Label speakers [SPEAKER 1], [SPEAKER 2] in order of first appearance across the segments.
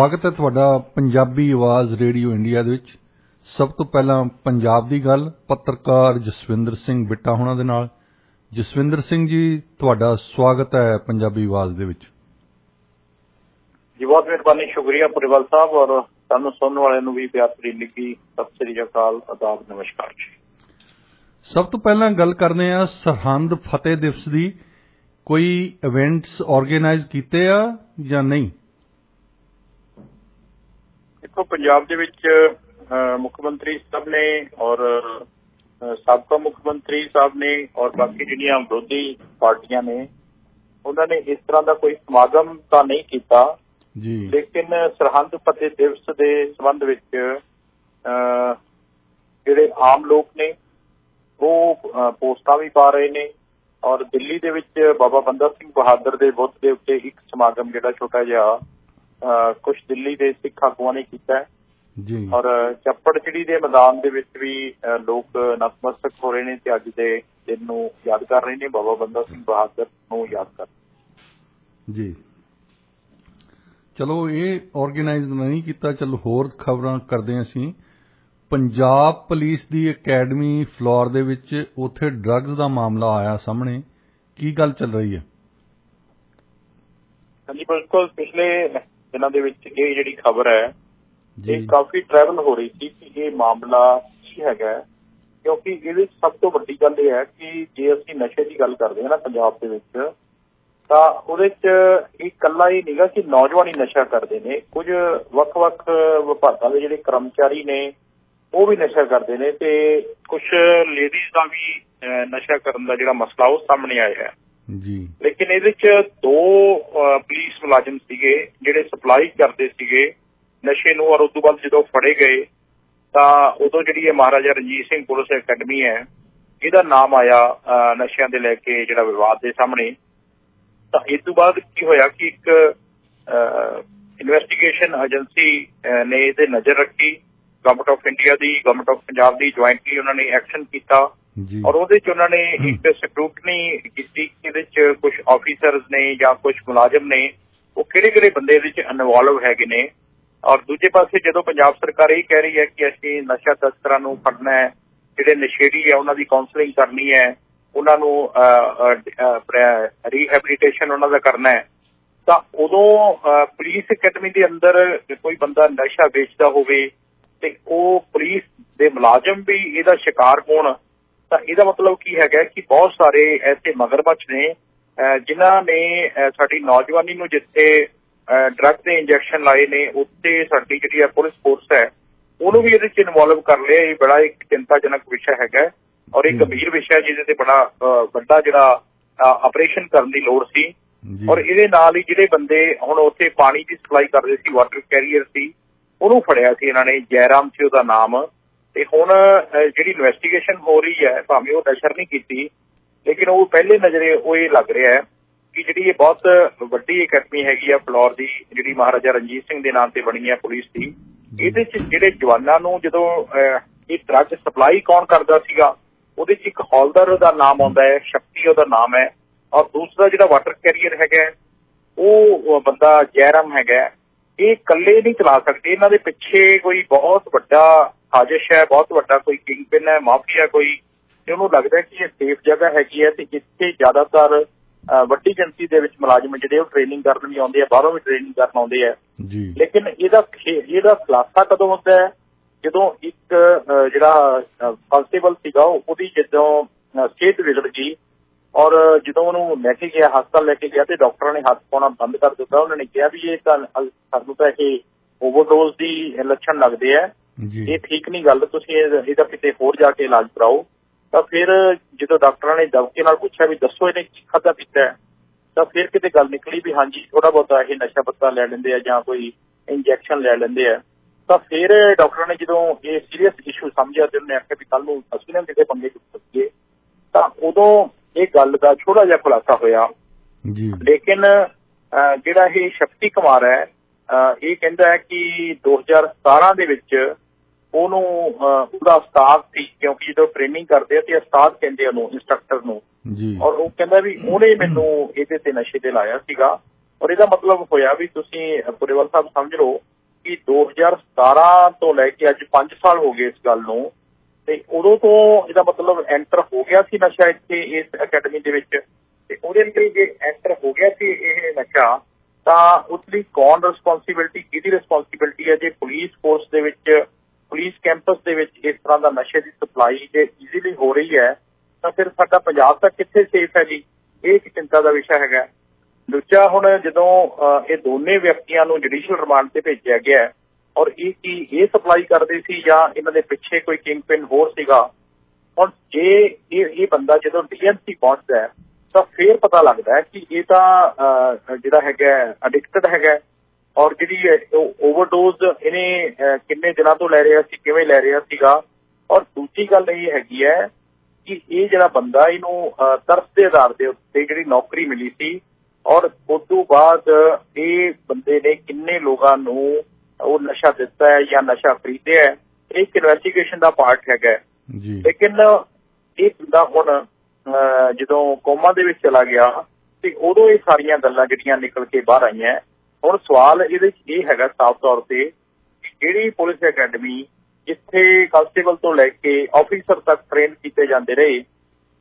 [SPEAKER 1] ਸਵਾਗਤ ਹੈ ਤੁਹਾਡਾ ਪੰਜਾਬੀ ਆਵਾਜ਼ ਰੇਡੀਓ ਇੰਡੀਆ ਦੇ ਵਿੱਚ। ਸਭ ਤੋਂ ਪਹਿਲਾਂ ਪੰਜਾਬ ਦੀ ਗੱਲ ਪੱਤਰਕਾਰ ਜਸਵਿੰਦਰ ਸਿੰਘ ਬਿੱਟਾ ਹੋਣਾ ਦੇ ਨਾਲ। ਜਸਵਿੰਦਰ ਸਿੰਘ ਜੀ, ਤੁਹਾਡਾ ਸਵਾਗਤ ਹੈ ਪੰਜਾਬੀ ਆਵਾਜ਼ ਦੇ ਵਿੱਚ।
[SPEAKER 2] ਜੀ ਬਹੁਤ ਮਿਹਰਬਾਨੀ, ਸ਼ੁਕਰੀਆ ਪੁਰੇਵਾਲ ਸਾਹਿਬ, ਔਰ ਸਾਨੂੰ ਸੁਣਨ ਵਾਲਿਆਂ ਨੂੰ ਵੀ ਪਿਆਰ ਭਰੀ ਨਿੱਘੀ ਸਤਿ ਸ੍ਰੀ ਅਕਾਲ, ਆਦਾਬ, ਨਮਸਕਾਰ ਜੀ।
[SPEAKER 1] ਸਭ ਤੋਂ ਪਹਿਲਾਂ ਗੱਲ ਕਰਦੇ ਹਾਂ ਸਰਹੰਦ ਫਤਿਹ ਦਿਵਸ ਦੀ। ਕੋਈ ਇਵੈਂਟਸ ਆਰਗੇਨਾਈਜ਼ ਕੀਤੇ ਆ ਜਾਂ ਨਹੀਂ?
[SPEAKER 2] ਦੇਖੋ, ਪੰਜਾਬ ਦੇ ਵਿੱਚ ਮੁੱਖ ਮੰਤਰੀ ਸਾਹਿਬ ਨੇ ਔਰ ਸਾਬਕਾ ਮੁੱਖ ਮੰਤਰੀ ਸਾਹਿਬ ਨੇ ਔਰ ਬਾਕੀ ਜਿਹੜੀਆਂ ਵਿਰੋਧੀ ਪਾਰਟੀਆਂ ਨੇ, ਉਹਨਾਂ ਨੇ ਇਸ ਤਰ੍ਹਾਂ ਦਾ ਕੋਈ ਸਮਾਗਮ ਤਾਂ ਨਹੀਂ ਕੀਤਾ
[SPEAKER 1] ਜੀ, ਲੇਕਿਨ
[SPEAKER 2] ਸਰਹੰਦ ਫਤਿਹ ਦਿਵਸ ਦੇ ਸੰਬੰਧ ਵਿੱਚ ਜਿਹੜੇ ਆਮ ਲੋਕ ਨੇ ਉਹ ਪੋਸਟਾਂ ਵੀ ਪਾ ਰਹੇ ਨੇ, ਔਰ ਦਿੱਲੀ ਦੇ ਵਿੱਚ ਬਾਬਾ ਬੰਦਾ ਸਿੰਘ ਬਹਾਦਰ ਦੇ ਬੁੱਤ ਦੇ ਉੱਤੇ ਇੱਕ ਸਮਾਗਮ ਜਿਹੜਾ ਛੋਟਾ ਜਿਹਾ ਕੁਝ ਦਿੱਲੀ ਦੇ ਸਿੱਖ ਆਗੂਆਂ ਨੇ ਕੀਤਾ
[SPEAKER 1] ਜੀ, ਔਰ
[SPEAKER 2] ਚੱਪੜਚਿੜੀ ਦੇ ਮੈਦਾਨ ਦੇ ਵਿੱਚ ਵੀ ਲੋਕ ਨਤਮਸਤਕ ਹੋ ਰਹੇ ਨੇ ਤੇ ਅੱਜ ਦੇ ਦਿਨ ਨੂੰ ਯਾਦ ਕਰ ਰਹੇ ਨੇ, ਬਾਬਾ ਬੰਦਾ ਸਿੰਘ ਬਹਾਦਰ ਨੂੰ ਯਾਦ ਕਰ
[SPEAKER 1] ਜੀ। ਚਲੋ, ਇਹ ਆਰਗੇਨਾਈਜ਼ ਨਹੀਂ ਕੀਤਾ। ਚਲੋ, ਹੋਰ ਖਬਰਾਂ ਕਰਦੇ ਹਾਂ ਅਸੀਂ। ਪੰਜਾਬ ਪੁਲਿਸ ਦੀ ਅਕੈਡਮੀ ਫਲੋਰ ਦੇ ਵਿੱਚ ਉੱਥੇ ਡਰੱਗਸ ਦਾ ਮਾਮਲਾ ਆਇਆ ਸਾਹਮਣੇ। ਕੀ ਗੱਲ ਚੱਲ ਰਹੀ ਹੈ?
[SPEAKER 2] ਹਾਂਜੀ, ਬਿਲਕੁਲ। ਪਿਛਲੇ ਦਿਨਾਂ ਦੇ ਵਿੱਚ ਇਹ ਜਿਹੜੀ ਖਬਰ ਹੈ ਇਹ ਕਾਫੀ ਟਰੈਵਲ ਹੋ ਰਹੀ ਸੀ ਕਿ ਇਹ ਮਾਮਲਾ ਕੀ ਹੈਗਾ, ਕਿਉਂਕਿ ਇਹਦੇ ਵਿੱਚ ਸਭ ਤੋਂ ਵੱਡੀ ਗੱਲ ਇਹ ਹੈ ਕਿ ਜੇ ਅਸੀਂ ਨਸ਼ੇ ਦੀ ਗੱਲ ਕਰਦੇ ਹਾਂ ਨਾ ਪੰਜਾਬ ਦੇ ਵਿੱਚ, ਤਾਂ ਉਹਦੇ 'ਚ ਇਹ ਇਕੱਲਾ ਹੀ ਨਹੀਂਗਾ ਕਿ ਨੌਜਵਾਨ ਹੀ ਨਸ਼ਾ ਕਰਦੇ ਨੇ। ਕੁਝ ਵੱਖ-ਵੱਖ ਵਿਭਾਗਾਂ ਦੇ ਜਿਹੜੇ ਕਰਮਚਾਰੀ ਨੇ ਉਹ ਵੀ ਨਸ਼ਾ ਕਰਦੇ ਨੇ ਤੇ ਕੁਝ ਲੇਡੀਜ਼ ਦਾ ਵੀ ਨਸ਼ਾ ਕਰਨ ਦਾ ਜਿਹੜਾ ਮਸਲਾ ਉਹ ਸਾਹਮਣੇ ਆਇਆ ਹੈ ਜੀ। ਲੇਕਿਨ ਇਹਦੇ 'ਚ ਦੋ ਪੁਲਿਸ ਮੁਲਾਜ਼ਮ ਸੀਗੇ ਜਿਹੜੇ ਸਪਲਾਈ ਕਰਦੇ ਸੀਗੇ ਨਸ਼ੇ ਨੂੰ, ਔਰ ਉਸ ਤੋਂ ਬਾਅਦ ਜਦੋਂ ਫੜੇ ਗਏ ਤਾਂ ਉਦੋਂ ਜਿਹੜੀ ਇਹ ਮਹਾਰਾਜਾ ਰਣਜੀਤ ਸਿੰਘ ਪੁਲਿਸ ਅਕੈਡਮੀ ਹੈ ਇਹਦਾ ਨਾਮ ਆਇਆ ਨਸ਼ਿਆਂ ਦੇ ਲੈ ਕੇ ਜਿਹੜਾ ਵਿਵਾਦ ਦੇ ਸਾਹਮਣੇ। ਤਾਂ ਇਸ ਤੋਂ ਬਾਅਦ ਕੀ ਹੋਇਆ ਕਿ ਇੱਕ ਇਨਵੈਸਟੀਗੇਸ਼ਨ ਏਜੰਸੀ ਨੇ ਇਹਦੇ ਨਜ਼ਰ ਰੱਖੀ, government of India the, government of Punjab the jointly ਉਹਨਾਂ ਨੇ ਐਕਸ਼ਨ ਕੀਤਾ, ਔਰ ਉਹਦੇ 'ਚ ਉਹਨਾਂ ਨੇ ਇੱਕ ਸਕਰੂਟਨੀ ਕੀਤੀ ਕਿ ਇਹਦੇ 'ਚ ਕੁਝ ਆਫੀਸਰਸ ਨੇ ਜਾਂ ਕੁਝ ਮੁਲਾਜ਼ਮ ਨੇ ਉਹ ਕਿਹੜੇ ਬੰਦੇ ਇਹਦੇ 'ਚ ਇਨਵੋਲਵ ਹੈਗੇ ਨੇ। ਔਰ ਦੂਜੇ ਪਾਸੇ ਜਦੋਂ ਪੰਜਾਬ ਸਰਕਾਰ ਇਹ ਕਹਿ ਰਹੀ ਹੈ ਕਿ ਅਸੀਂ ਨਸ਼ਾ ਤਸਕਰਾਂ ਨੂੰ ਫੜਨਾ ਹੈ, ਜਿਹੜੇ ਨਸ਼ੇੜੀ ਹੈ ਉਹਨਾਂ ਦੀ ਕਾਉਂਸਲਿੰਗ ਕਰਨੀ ਹੈ, ਉਹਨਾਂ ਨੂੰ ਰੀਹੈਬਿਲਿਟੇਸ਼ਨ ਉਹਨਾਂ ਦਾ ਕਰਨਾ ਹੈ, ਤਾਂ ਉਦੋਂ ਪੁਲਿਸ ਅਕੈਡਮੀ ਦੇ ਅੰਦਰ ਕੋਈ ਬੰਦਾ ਨਸ਼ਾ ਵੇਚਦਾ ਹੋਵੇ ਤੇ ਉਹ ਪੁਲਿਸ ਦੇ ਮੁਲਾਜ਼ਮ ਵੀ ਇਹਦਾ ਸ਼ਿਕਾਰ ਹੋਣ, ਤਾਂ ਇਹਦਾ ਮਤਲਬ ਕੀ ਹੈਗਾ ਕਿ ਬਹੁਤ ਸਾਰੇ ਐਸੇ ਮਗਰਮੱਛ ਨੇ ਜਿਨ੍ਹਾਂ ਨੇ ਸਾਡੀ ਨੌਜਵਾਨੀ ਨੂੰ ਜਿੱਥੇ ਡਰੱਗ ਦੇ ਇੰਜੈਕਸ਼ਨ ਲਾਏ ਨੇ ਉੱਥੇ ਸਾਡੀ ਜਿਹੜੀ ਪੁਲਿਸ ਫੋਰਸ ਹੈ ਉਹਨੂੰ ਵੀ ਇਹਦੇ 'ਚ ਇਨਵੋਲਵ ਕਰ ਲਿਆ। ਇਹ ਬੜਾ ਇੱਕ ਚਿੰਤਾਜਨਕ ਵਿਸ਼ਾ ਹੈਗਾ ਔਰ ਇਹ ਗੰਭੀਰ ਵਿਸ਼ਾ ਜਿਹਦੇ ਤੇ ਬੜਾ ਵੱਡਾ ਜਿਹੜਾ ਆਪਰੇਸ਼ਨ ਕਰਨ ਦੀ ਲੋੜ ਸੀ। ਔਰ ਇਹਦੇ ਨਾਲ ਹੀ ਜਿਹੜੇ ਬੰਦੇ ਹੁਣ ਉੱਥੇ ਪਾਣੀ ਦੀ ਸਪਲਾਈ ਕਰਦੇ ਸੀ, ਵਾਟਰ ਕੈਰੀਅਰ ਸੀ, ਉਹਨੂੰ ਫੜਿਆ ਸੀ ਇਹਨਾਂ ਨੇ, ਜੈਰਾਮ ਸੀ ਉਹਦਾ ਨਾਮ। ਤੇ ਹੁਣ ਜਿਹੜੀ ਇਨਵੈਸਟੀਗੇਸ਼ਨ ਹੋ ਰਹੀ ਹੈ, ਭਾਵੇਂ ਉਹ ਨਸ਼ਰ ਨਹੀਂ ਕੀਤੀ, ਲੇਕਿਨ ਉਹ ਪਹਿਲੇ ਨਜ਼ਰੇ ਉਹ ਇਹ ਲੱਗ ਰਿਹਾ ਹੈ ਕਿ ਜਿਹੜੀ ਇਹ ਬਹੁਤ ਵੱਡੀ ਅਕੈਡਮੀ ਹੈਗੀ ਆ ਫਲੋਰ ਦੀ, ਜਿਹੜੀ ਮਹਾਰਾਜਾ ਰਣਜੀਤ ਸਿੰਘ ਦੇ ਨਾਮ ਤੇ ਬਣੀ ਹੈ ਪੁਲਿਸ ਦੀ, ਇਹਦੇ 'ਚ ਜਿਹੜੇ ਜਵਾਨਾਂ ਨੂੰ ਜਦੋਂ ਇਹ ਡਰੱਗ ਸਪਲਾਈ ਕੌਣ ਕਰਦਾ ਸੀਗਾ, ਉਹਦੇ 'ਚ ਇੱਕ ਹੌਲਦਾਰ ਦਾ ਨਾਮ ਆਉਂਦਾ ਹੈ, ਸ਼ਕਤੀ ਉਹਦਾ ਨਾਮ ਹੈ, ਔਰ ਦੂਸਰਾ ਜਿਹੜਾ ਵਾਟਰ ਕੈਰੀਅਰ ਹੈਗਾ ਉਹ ਬੰਦਾ ਜੈਰਾਮ ਹੈਗਾ। ਇਹ ਇਕੱਲੇ ਨਹੀਂ ਚਲਾ ਸਕਦੇ, ਇਹਨਾਂ ਦੇ ਪਿੱਛੇ ਕੋਈ ਬਹੁਤ ਵੱਡਾ ਸਾਜ਼ਿਸ਼ ਹੈ, ਬਹੁਤ ਵੱਡਾ ਕੋਈ ਕਿੰਗ ਪਿਨ ਹੈ, ਮਾਫੀਆ ਕੋਈ, ਤੇ ਉਹਨੂੰ ਲੱਗਦਾ ਕਿ ਇਹ ਸੇਫ ਜਗ੍ਹਾ ਹੈਗੀ ਹੈ ਤੇ ਇੱਥੇ ਜ਼ਿਆਦਾਤਰ ਵੱਡੀ ਗਿਣਤੀ ਦੇ ਵਿੱਚ ਮੁਲਾਜ਼ਮ ਜਿਹੜੇ ਉਹ ਟ੍ਰੇਨਿੰਗ ਕਰਨ ਵੀ ਆਉਂਦੇ ਆ, ਬਾਹਰੋਂ ਵੀ ਟ੍ਰੇਨਿੰਗ ਕਰਨ ਆਉਂਦੇ ਆ। ਲੇਕਿਨ ਇਹਦਾ ਖੁਲਾਸਾ ਕਦੋਂ ਹੁੰਦਾ ਹੈ? ਜਦੋਂ ਇੱਕ ਜਿਹੜਾ ਕਾਂਸਟੇਬਲ ਸੀਗਾ ਉਹਦੀ ਜਦੋਂ ਸਿਹਤ ਵਿਗੜ ਗਈ ਔਰ ਜਦੋਂ ਉਹਨੂੰ ਲੈ ਕੇ ਗਿਆ, ਹਸਪਤਾਲ ਲੈ ਕੇ ਗਿਆ ਤੇ ਡਾਕਟਰਾਂ ਨੇ ਹੱਥ ਪਾਉਣਾ ਬੰਦ ਕਰ ਦਿੱਤਾ। ਉਹਨਾਂ ਨੇ ਕਿਹਾ ਵੀ ਇਹ ਤਾਂ ਸਾਨੂੰ ਤਾਂ ਇਹ ਓਵਰਡੋਜ਼ ਦੀ ਲੱਛਣ ਲੱਗਦੇ ਆ, ਇਹ ਠੀਕ ਨਹੀਂ ਗੱਲ, ਤੁਸੀਂ ਇਹਦਾ ਕਿਤੇ ਹੋਰ ਜਾ ਕੇ ਇਲਾਜ ਕਰਾਓ। ਤਾਂ ਫਿਰ ਜਦੋਂ ਡਾਕਟਰਾਂ ਨੇ ਦਬਕੇ ਨਾਲ ਪੁੱਛਿਆ ਵੀ ਦੱਸੋ ਇਹਨੇ ਕੀ ਖਾਧਾ ਪੀਤਾ ਹੈ, ਤਾਂ ਫਿਰ ਕਿਤੇ ਗੱਲ ਨਿਕਲੀ ਵੀ ਹਾਂਜੀ ਥੋੜਾ ਬਹੁਤਾ ਇਹ ਨਸ਼ਾ ਪੱਤਾ ਲੈ ਲੈਂਦੇ ਆ ਜਾਂ ਕੋਈ ਇੰਜੈਕਸ਼ਨ ਲੈ ਲੈਂਦੇ ਆ। ਤਾਂ ਫਿਰ ਡਾਕਟਰਾਂ ਨੇ ਜਦੋਂ ਇਹ ਸੀਰੀਅਸ ਇਸ਼ੂ ਸਮਝਿਆ ਤੇ ਉਹਨੇ ਆਖਿਆ ਵੀ ਕੱਲ ਨੂੰ ਅਸੀਂ ਨਾ ਕਿਤੇ ਪੰਗੇ ਚੁੱਕ ਸਕੀਏ, ਤਾਂ ਉਦੋਂ ਇਹ ਗੱਲ ਦਾ ਥੋੜਾ ਜਿਹਾ ਖੁਲਾਸਾ ਹੋਇਆ। ਲੇਕਿਨ ਜਿਹੜਾ ਇਹ ਸ਼ਕਤੀ ਕੁਮਾਰ ਹੈ ਇਹ ਕਹਿੰਦਾ ਹੈ ਕਿ 2017 ਦੇ ਵਿੱਚ ਉਹਨੂੰ ਉਹਦਾ ਉਸਤਾਦ ਸੀ, ਕਿਉਂਕਿ ਜਦੋਂ ਟ੍ਰੇਨਿੰਗ ਕਰਦੇ ਆ ਤੇ ਉਸਤਾਦ ਕਹਿੰਦੇ ਉਹਨੂੰ, ਇੰਸਟਰਕਟਰ ਨੂੰ, ਔਰ ਉਹ ਕਹਿੰਦਾ ਵੀ ਉਹਨੇ ਮੈਨੂੰ ਇਹਦੇ ਤੇ ਨਸ਼ੇ ਤੇ ਲਾਇਆ ਸੀਗਾ ਔਰ ਇਹਦਾ ਮਤਲਬ ਹੋਇਆ ਵੀ ਤੁਸੀਂ ਪੁਰੇਵਾਲ ਸਾਹਿਬ ਸਮਝ ਲਓ ਕਿ 2017 ਤੋਂ ਲੈ ਕੇ ਅੱਜ 5 ਸਾਲ ਹੋ ਗਏ ਇਸ ਗੱਲ ਨੂੰ, ਤੇ ਉਦੋਂ ਤੋਂ ਇਹਦਾ ਮਤਲਬ ਐਂਟਰ ਹੋ ਗਿਆ ਸੀ ਨਸ਼ਾ ਇੱਥੇ ਇਸ ਅਕੈਡਮੀ ਦੇ ਵਿੱਚ। ਤੇ ਉਹਦੇ ਲਈ ਜੇ ਐਂਟਰ ਹੋ ਗਿਆ ਸੀ ਇਹ ਨਸ਼ਾ, ਤਾਂ ਉਸ ਲਈ ਕੌਣ ਰਿਸਪੌਂਸਿਬਿਲਿਟੀ, ਕਿਹਦੀ ਰਿਸਪੌਂਸਿਬਿਲਿਟੀ ਹੈ? ਜੇ ਪੁਲਿਸ ਫੋਰਸ ਦੇ ਵਿੱਚ, ਪੁਲਿਸ ਕੈਂਪਸ ਦੇ ਵਿੱਚ ਇਸ ਤਰ੍ਹਾਂ ਦਾ ਨਸ਼ੇ ਦੀ ਸਪਲਾਈ ਜੇ ਈਜ਼ੀਲੀ ਹੋ ਰਹੀ ਹੈ, ਤਾਂ ਫਿਰ ਸਾਡਾ ਪੰਜਾਬ ਤਾਂ ਕਿੱਥੇ ਸੇਫ ਹੈ ਜੀ? ਇਹ ਇੱਕ ਚਿੰਤਾ ਦਾ ਵਿਸ਼ਾ ਹੈਗਾ। ਦੂਜਾ, ਹੁਣ ਜਦੋਂ ਇਹ ਦੋਨੇ ਵਿਅਕਤੀਆਂ ਨੂੰ ਜੁਡੀਸ਼ੀਅਲ ਰਿਮਾਂਡ ਤੇ ਭੇਜਿਆ ਗਿਆ, ਔਰ ਇਹ ਕੀ ਇਹ ਸਪਲਾਈ ਕਰਦੇ ਸੀ ਜਾਂ ਇਹਨਾਂ ਦੇ ਪਿੱਛੇ ਕੋਈ ਕਿੰਗ ਪਿਨ ਹੋਰ ਸੀਗਾ? ਹੁਣ ਜੇ ਇਹ ਬੰਦਾ ਜਦੋਂ ਡੀਐਮਸੀ ਪਹੁੰਚਦਾ ਹੈ ਤਾਂ ਫਿਰ ਪਤਾ ਲੱਗਦਾ ਹੈ ਕਿ ਇਹ ਤਾਂ ਜਿਹੜਾ ਹੈਗਾ ਐਡਿਕਟਡ ਹੈਗਾ, ਔਰ ਜਿਹੜੀ ਓਵਰਡੋਜ਼ ਇਹਨੇ ਕਿੰਨੇ ਦਿਨਾਂ ਤੋਂ ਲੈ ਰਿਹਾ ਸੀ, ਕਿਵੇਂ ਲੈ ਰਿਹਾ ਸੀਗਾ। ਔਰ ਦੂਜੀ ਗੱਲ ਇਹ ਹੈਗੀ ਹੈ ਕਿ ਇਹ ਜਿਹੜਾ ਬੰਦਾ, ਇਹਨੂੰ ਤਰਸ ਦੇ ਆਧਾਰ ਦੇ ਉੱਤੇ ਜਿਹੜੀ ਨੌਕਰੀ ਮਿਲੀ ਸੀ, ਔਰ ਉਸ ਤੋਂ ਬਾਅਦ ਇਹ ਬੰਦੇ ਨੇ ਕਿੰਨੇ ਲੋਕਾਂ ਨੂੰ ਉਹ ਨਸ਼ਾ ਦਿੱਤਾ ਹੈ ਜਾਂ ਨਸ਼ਾ ਖਰੀਦਿਆ ਹੈ, ਇਹ ਇੱਕ ਇਨਵੈਸਟੀਗੇਸ਼ਨ ਦਾ ਪਾਰਟ ਹੈਗਾ ਜੀ। ਲੇਕਿਨ ਇਹ ਬੰਦਾ ਹੁਣ ਜਦੋਂ ਕੋਮਾ ਦੇ ਵਿੱਚ ਚਲਾ ਗਿਆ ਤੇ ਉਦੋਂ ਇਹ ਸਾਰੀਆਂ ਗੱਲਾਂ ਜਿਹੜੀਆਂ ਨਿਕਲ ਕੇ ਬਾਹਰ ਆਈਆਂ। ਹੁਣ ਸਵਾਲ ਇਹਦੇ 'ਚ ਇਹ ਹੈਗਾ ਸਾਫ਼ ਤੌਰ ਤੇ, ਜਿਹੜੀ ਪੁਲਿਸ ਅਕੈਡਮੀ ਜਿੱਥੇ ਕਾਂਸਟੇਬਲ ਤੋਂ ਲੈ ਕੇ ਆਫੀਸਰ ਤੱਕ ਟ੍ਰੇਨ ਕੀਤੇ ਜਾਂਦੇ ਰਹੇ,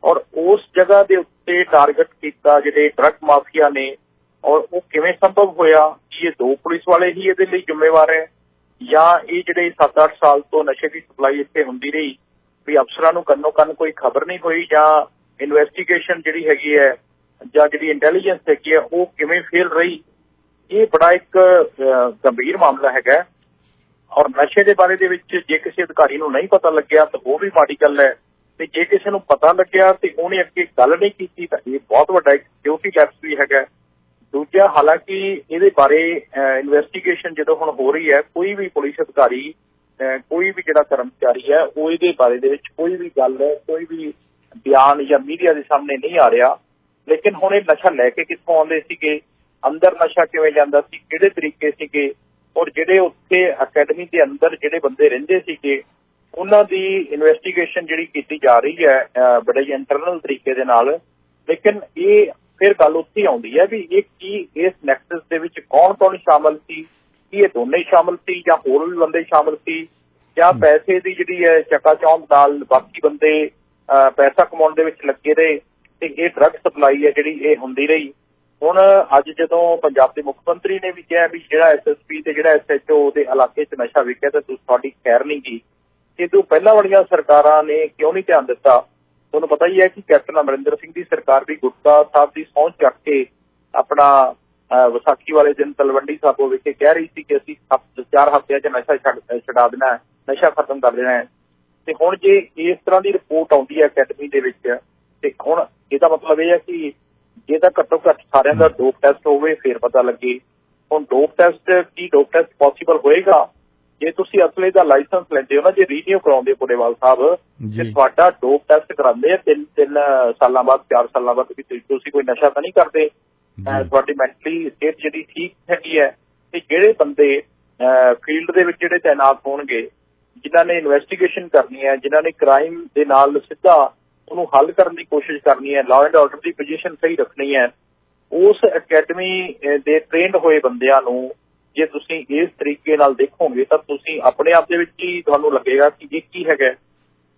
[SPEAKER 2] ਔਰ ਉਸ ਜਗ੍ਹਾ ਦੇ ਉੱਤੇ ਟਾਰਗੇਟ ਕੀਤਾ ਜਿਹੜੇ ਡਰੱਗ ਮਾਫੀਆ ਨੇ, ਔਰ ਉਹ ਕਿਵੇਂ ਸੰਭਵ ਹੋਇਆ? ਕਿ ਇਹ ਦੋ ਪੁਲਿਸ ਵਾਲੇ ਹੀ ਇਹਦੇ ਲਈ ਜ਼ਿੰਮੇਵਾਰ ਹੈ, ਜਾਂ ਇਹ ਜਿਹੜੇ 7-8 ਸਾਲ ਤੋਂ ਨਸ਼ੇ ਦੀ ਸਪਲਾਈ ਇੱਥੇ ਹੁੰਦੀ ਰਹੀ, ਵੀ ਅਫਸਰਾਂ ਨੂੰ ਕੰਨੋ ਕੰਨ ਕੋਈ ਖਬਰ ਨਹੀਂ ਹੋਈ, ਜਾਂ ਇਨਵੈਸਟੀਗੇਸ਼ਨ ਜਿਹੜੀ ਹੈਗੀ ਹੈ ਜਾਂ ਜਿਹੜੀ ਇੰਟੈਲੀਜੈਂਸ ਹੈਗੀ ਹੈ ਉਹ ਕਿਵੇਂ ਫੇਲ ਰਹੀ? ਇਹ ਬੜਾ ਇੱਕ ਗੰਭੀਰ ਮਾਮਲਾ ਹੈਗਾ। ਔਰ ਨਸ਼ੇ ਦੇ ਬਾਰੇ ਦੇ ਵਿੱਚ ਜੇ ਕਿਸੇ ਅਧਿਕਾਰੀ ਨੂੰ ਨਹੀਂ ਪਤਾ ਲੱਗਿਆ ਤਾਂ ਉਹ ਵੀ ਮਾੜੀ ਗੱਲ ਹੈ, ਤੇ ਜੇ ਕਿਸੇ ਨੂੰ ਪਤਾ ਲੱਗਿਆ ਤੇ ਉਹਨੇ ਅੱਗੇ ਗੱਲ ਨਹੀਂ ਕੀਤੀ ਤਾਂ ਇਹ ਬਹੁਤ ਵੱਡਾ ਇੱਕ ਸਿਕਿਉਰਿਟੀ ਲੈਪਸ ਵੀ ਹੈਗਾ। ਦੂਜਾ, ਹਾਲਾਂਕਿ ਇਹਦੇ ਬਾਰੇ ਇਨਵੈਸਟੀਗੇਸ਼ਨ ਜਦੋਂ ਹੁਣ ਹੋ ਰਹੀ ਹੈ, ਕੋਈ ਵੀ ਪੁਲਿਸ ਅਧਿਕਾਰੀ, ਕੋਈ ਵੀ ਜਿਹੜਾ ਕਰਮਚਾਰੀ ਹੈ, ਉਹ ਇਹਦੇ ਬਾਰੇ ਦੇ ਵਿੱਚ ਕੋਈ ਵੀ ਗੱਲ, ਕੋਈ ਵੀ ਬਿਆਨ ਜਾਂ ਮੀਡੀਆ ਦੇ ਸਾਹਮਣੇ ਨਹੀਂ ਆ ਰਿਹਾ। ਲੇਕਿਨ ਹੁਣ ਇਹ ਨਸ਼ਾ ਲੈ ਕੇ ਕਿੱਥੋਂ ਆਉਂਦੇ ਸੀਗੇ, ਅੰਦਰ ਨਸ਼ਾ ਕਿਵੇਂ ਜਾਂਦਾ ਸੀ, ਕਿਹੜੇ ਤਰੀਕੇ ਸੀਗੇ, ਔਰ ਜਿਹੜੇ ਉੱਥੇ ਅਕੈਡਮੀ ਦੇ ਅੰਦਰ ਜਿਹੜੇ ਬੰਦੇ ਰਹਿੰਦੇ ਸੀਗੇ ਉਹਨਾਂ ਦੀ ਇਨਵੈਸਟੀਗੇਸ਼ਨ ਜਿਹੜੀ ਕੀਤੀ ਜਾ ਰਹੀ ਹੈ ਬੜੇ ਇੰਟਰਨਲ ਤਰੀਕੇ ਦੇ ਨਾਲ। ਲੇਕਿਨ ਇਹ ਫਿਰ ਗੱਲ ਉੱਥੇ ਆਉਂਦੀ ਹੈ ਵੀ ਇਹ ਕੀ ਇਸ ਨੈਕਸਸ ਦੇ ਵਿੱਚ ਕੌਣ ਕੌਣ ਸ਼ਾਮਲ ਸੀ? ਕੀ ਇਹ ਦੋਨੇ ਸ਼ਾਮਲ ਸੀ ਜਾਂ ਹੋਰ ਵੀ ਬੰਦੇ ਸ਼ਾਮਲ ਸੀ, ਜਾਂ ਪੈਸੇ ਦੀ ਜਿਹੜੀ ਹੈ ਚਕਾਚੌਂਧ ਨਾਲ ਬਾਕੀ ਬੰਦੇ ਪੈਸਾ ਕਮਾਉਣ ਦੇ ਵਿੱਚ ਲੱਗੇ ਰਹੇ ਤੇ ਇਹ ਡਰੱਗ ਸਪਲਾਈ ਹੈ ਜਿਹੜੀ ਇਹ ਹੁੰਦੀ ਰਹੀ। ਹੁਣ ਅੱਜ ਜਦੋਂ ਪੰਜਾਬ ਦੇ ਮੁੱਖ ਮੰਤਰੀ ਨੇ ਵੀ ਕਿਹਾ ਵੀ ਜਿਹੜਾ SSP ਤੇ ਜਿਹੜਾ SHO ਦੇ ਇਲਾਕੇ 'ਚ ਨਸ਼ਾ ਵਿਕਿਆ ਤਾਂ ਤੁਹਾਡੀ ਖੈਰ ਨਹੀਂ ਗੀ, ਇਹ ਤੋਂ ਪਹਿਲਾਂ ਵਾਲੀਆਂ ਸਰਕਾਰਾਂ ਨੇ ਕਿਉਂ ਨਹੀਂ ਧਿਆਨ ਦਿੱਤਾ? ਤੁਹਾਨੂੰ ਪਤਾ ਹੀ ਹੈ ਕਿ ਕੈਪਟਨ ਅਮਰਿੰਦਰ ਸਿੰਘ ਦੀ ਸਰਕਾਰ ਵੀ ਗੁਟਕਾ ਸਾਹਿਬ ਦੀ ਸਹੁੰ ਚੱਕ ਕੇ ਆਪਣਾ ਵਿਸਾਖੀ ਵਾਲੇ ਦਿਨ ਤਲਵੰਡੀ ਸਾਬੋ ਵਿਖੇ ਕਹਿ ਰਹੀ ਸੀ ਕਿ ਅਸੀਂ 4 ਹਫ਼ਤਿਆਂ 'ਚ ਨਸ਼ਾ ਛਡਾ ਦੇਣਾ, ਨਸ਼ਾ ਖਤਮ ਕਰ ਦੇਣਾ ਹੈ। ਤੇ ਹੁਣ ਜੇ ਇਸ ਤਰ੍ਹਾਂ ਦੀ ਰਿਪੋਰਟ ਆਉਂਦੀ ਹੈ ਅਕੈਡਮੀ ਦੇ ਵਿੱਚ, ਤੇ ਹੁਣ ਇਹਦਾ ਮਤਲਬ ਇਹ ਹੈ ਕਿ ਜੇ ਤਾਂ ਘੱਟੋ ਘੱਟ ਸਾਰਿਆਂ ਦਾ ਡੋਪ ਟੈਸਟ ਹੋਵੇ ਫਿਰ ਪਤਾ ਲੱਗੇ। ਹੁਣ ਡੋਪ ਟੈਸਟ ਪੋਸੀਬਲ ਹੋਏਗਾ ਜੇ ਤੁਸੀਂ ਅਸਲੇ ਦਾ ਲਾਇਸੈਂਸ ਲੈਂਦੇ ਹੋ ਨਾ, ਜੇ ਰੀਨਿਊ ਕਰਾਉਂਦੇ ਪੁਰੇਵਾਲ ਸਾਹਿਬ, ਤੇ ਤੁਹਾਡਾ ਡੋਪ ਟੈਸਟ ਕਰਾਉਂਦੇ ਆ 3 ਸਾਲਾਂ ਬਾਅਦ, 4 ਸਾਲਾਂ ਬਾਅਦ, ਤੁਸੀਂ ਕੋਈ ਨਸ਼ਾ ਤਾਂ ਨਹੀਂ ਕਰਦੇ, ਤੁਹਾਡੀ ਮੈਂਟਲੀ ਸਟੇਟ ਜਿਹੜੀ ਠੀਕ ਹੈਗੀ ਹੈ। ਤੇ ਜਿਹੜੇ ਬੰਦੇ ਫੀਲਡ ਦੇ ਵਿੱਚ ਜਿਹੜੇ ਤਾਇਨਾਤ ਹੋਣਗੇ, ਜਿਨ੍ਹਾਂ ਨੇ ਇਨਵੈਸਟੀਗੇਸ਼ਨ ਕਰਨੀ ਹੈ, ਜਿਨ੍ਹਾਂ ਨੇ ਕ੍ਰਾਈਮ ਦੇ ਨਾਲ ਸਿੱਧਾ ਉਹਨੂੰ ਹੱਲ ਕਰਨ ਦੀ ਕੋਸ਼ਿਸ਼ ਕਰਨੀ ਹੈ, law and order the position ਸਹੀ ਰੱਖਣੀ ਹੈ, ਉਸ ਅਕੈਡਮੀ ਦੇ ਟ੍ਰੇਨਡ ਹੋਏ ਬੰਦਿਆਂ ਨੂੰ ਜੇ ਤੁਸੀਂ ਇਸ ਤਰੀਕੇ ਨਾਲ ਦੇਖੋਗੇ ਤਾਂ ਤੁਸੀਂ ਆਪਣੇ ਆਪ ਦੇ ਵਿੱਚ ਹੀ ਤੁਹਾਨੂੰ ਲੱਗੇਗਾ ਕਿ ਇਹ ਕੀ ਹੈਗਾ।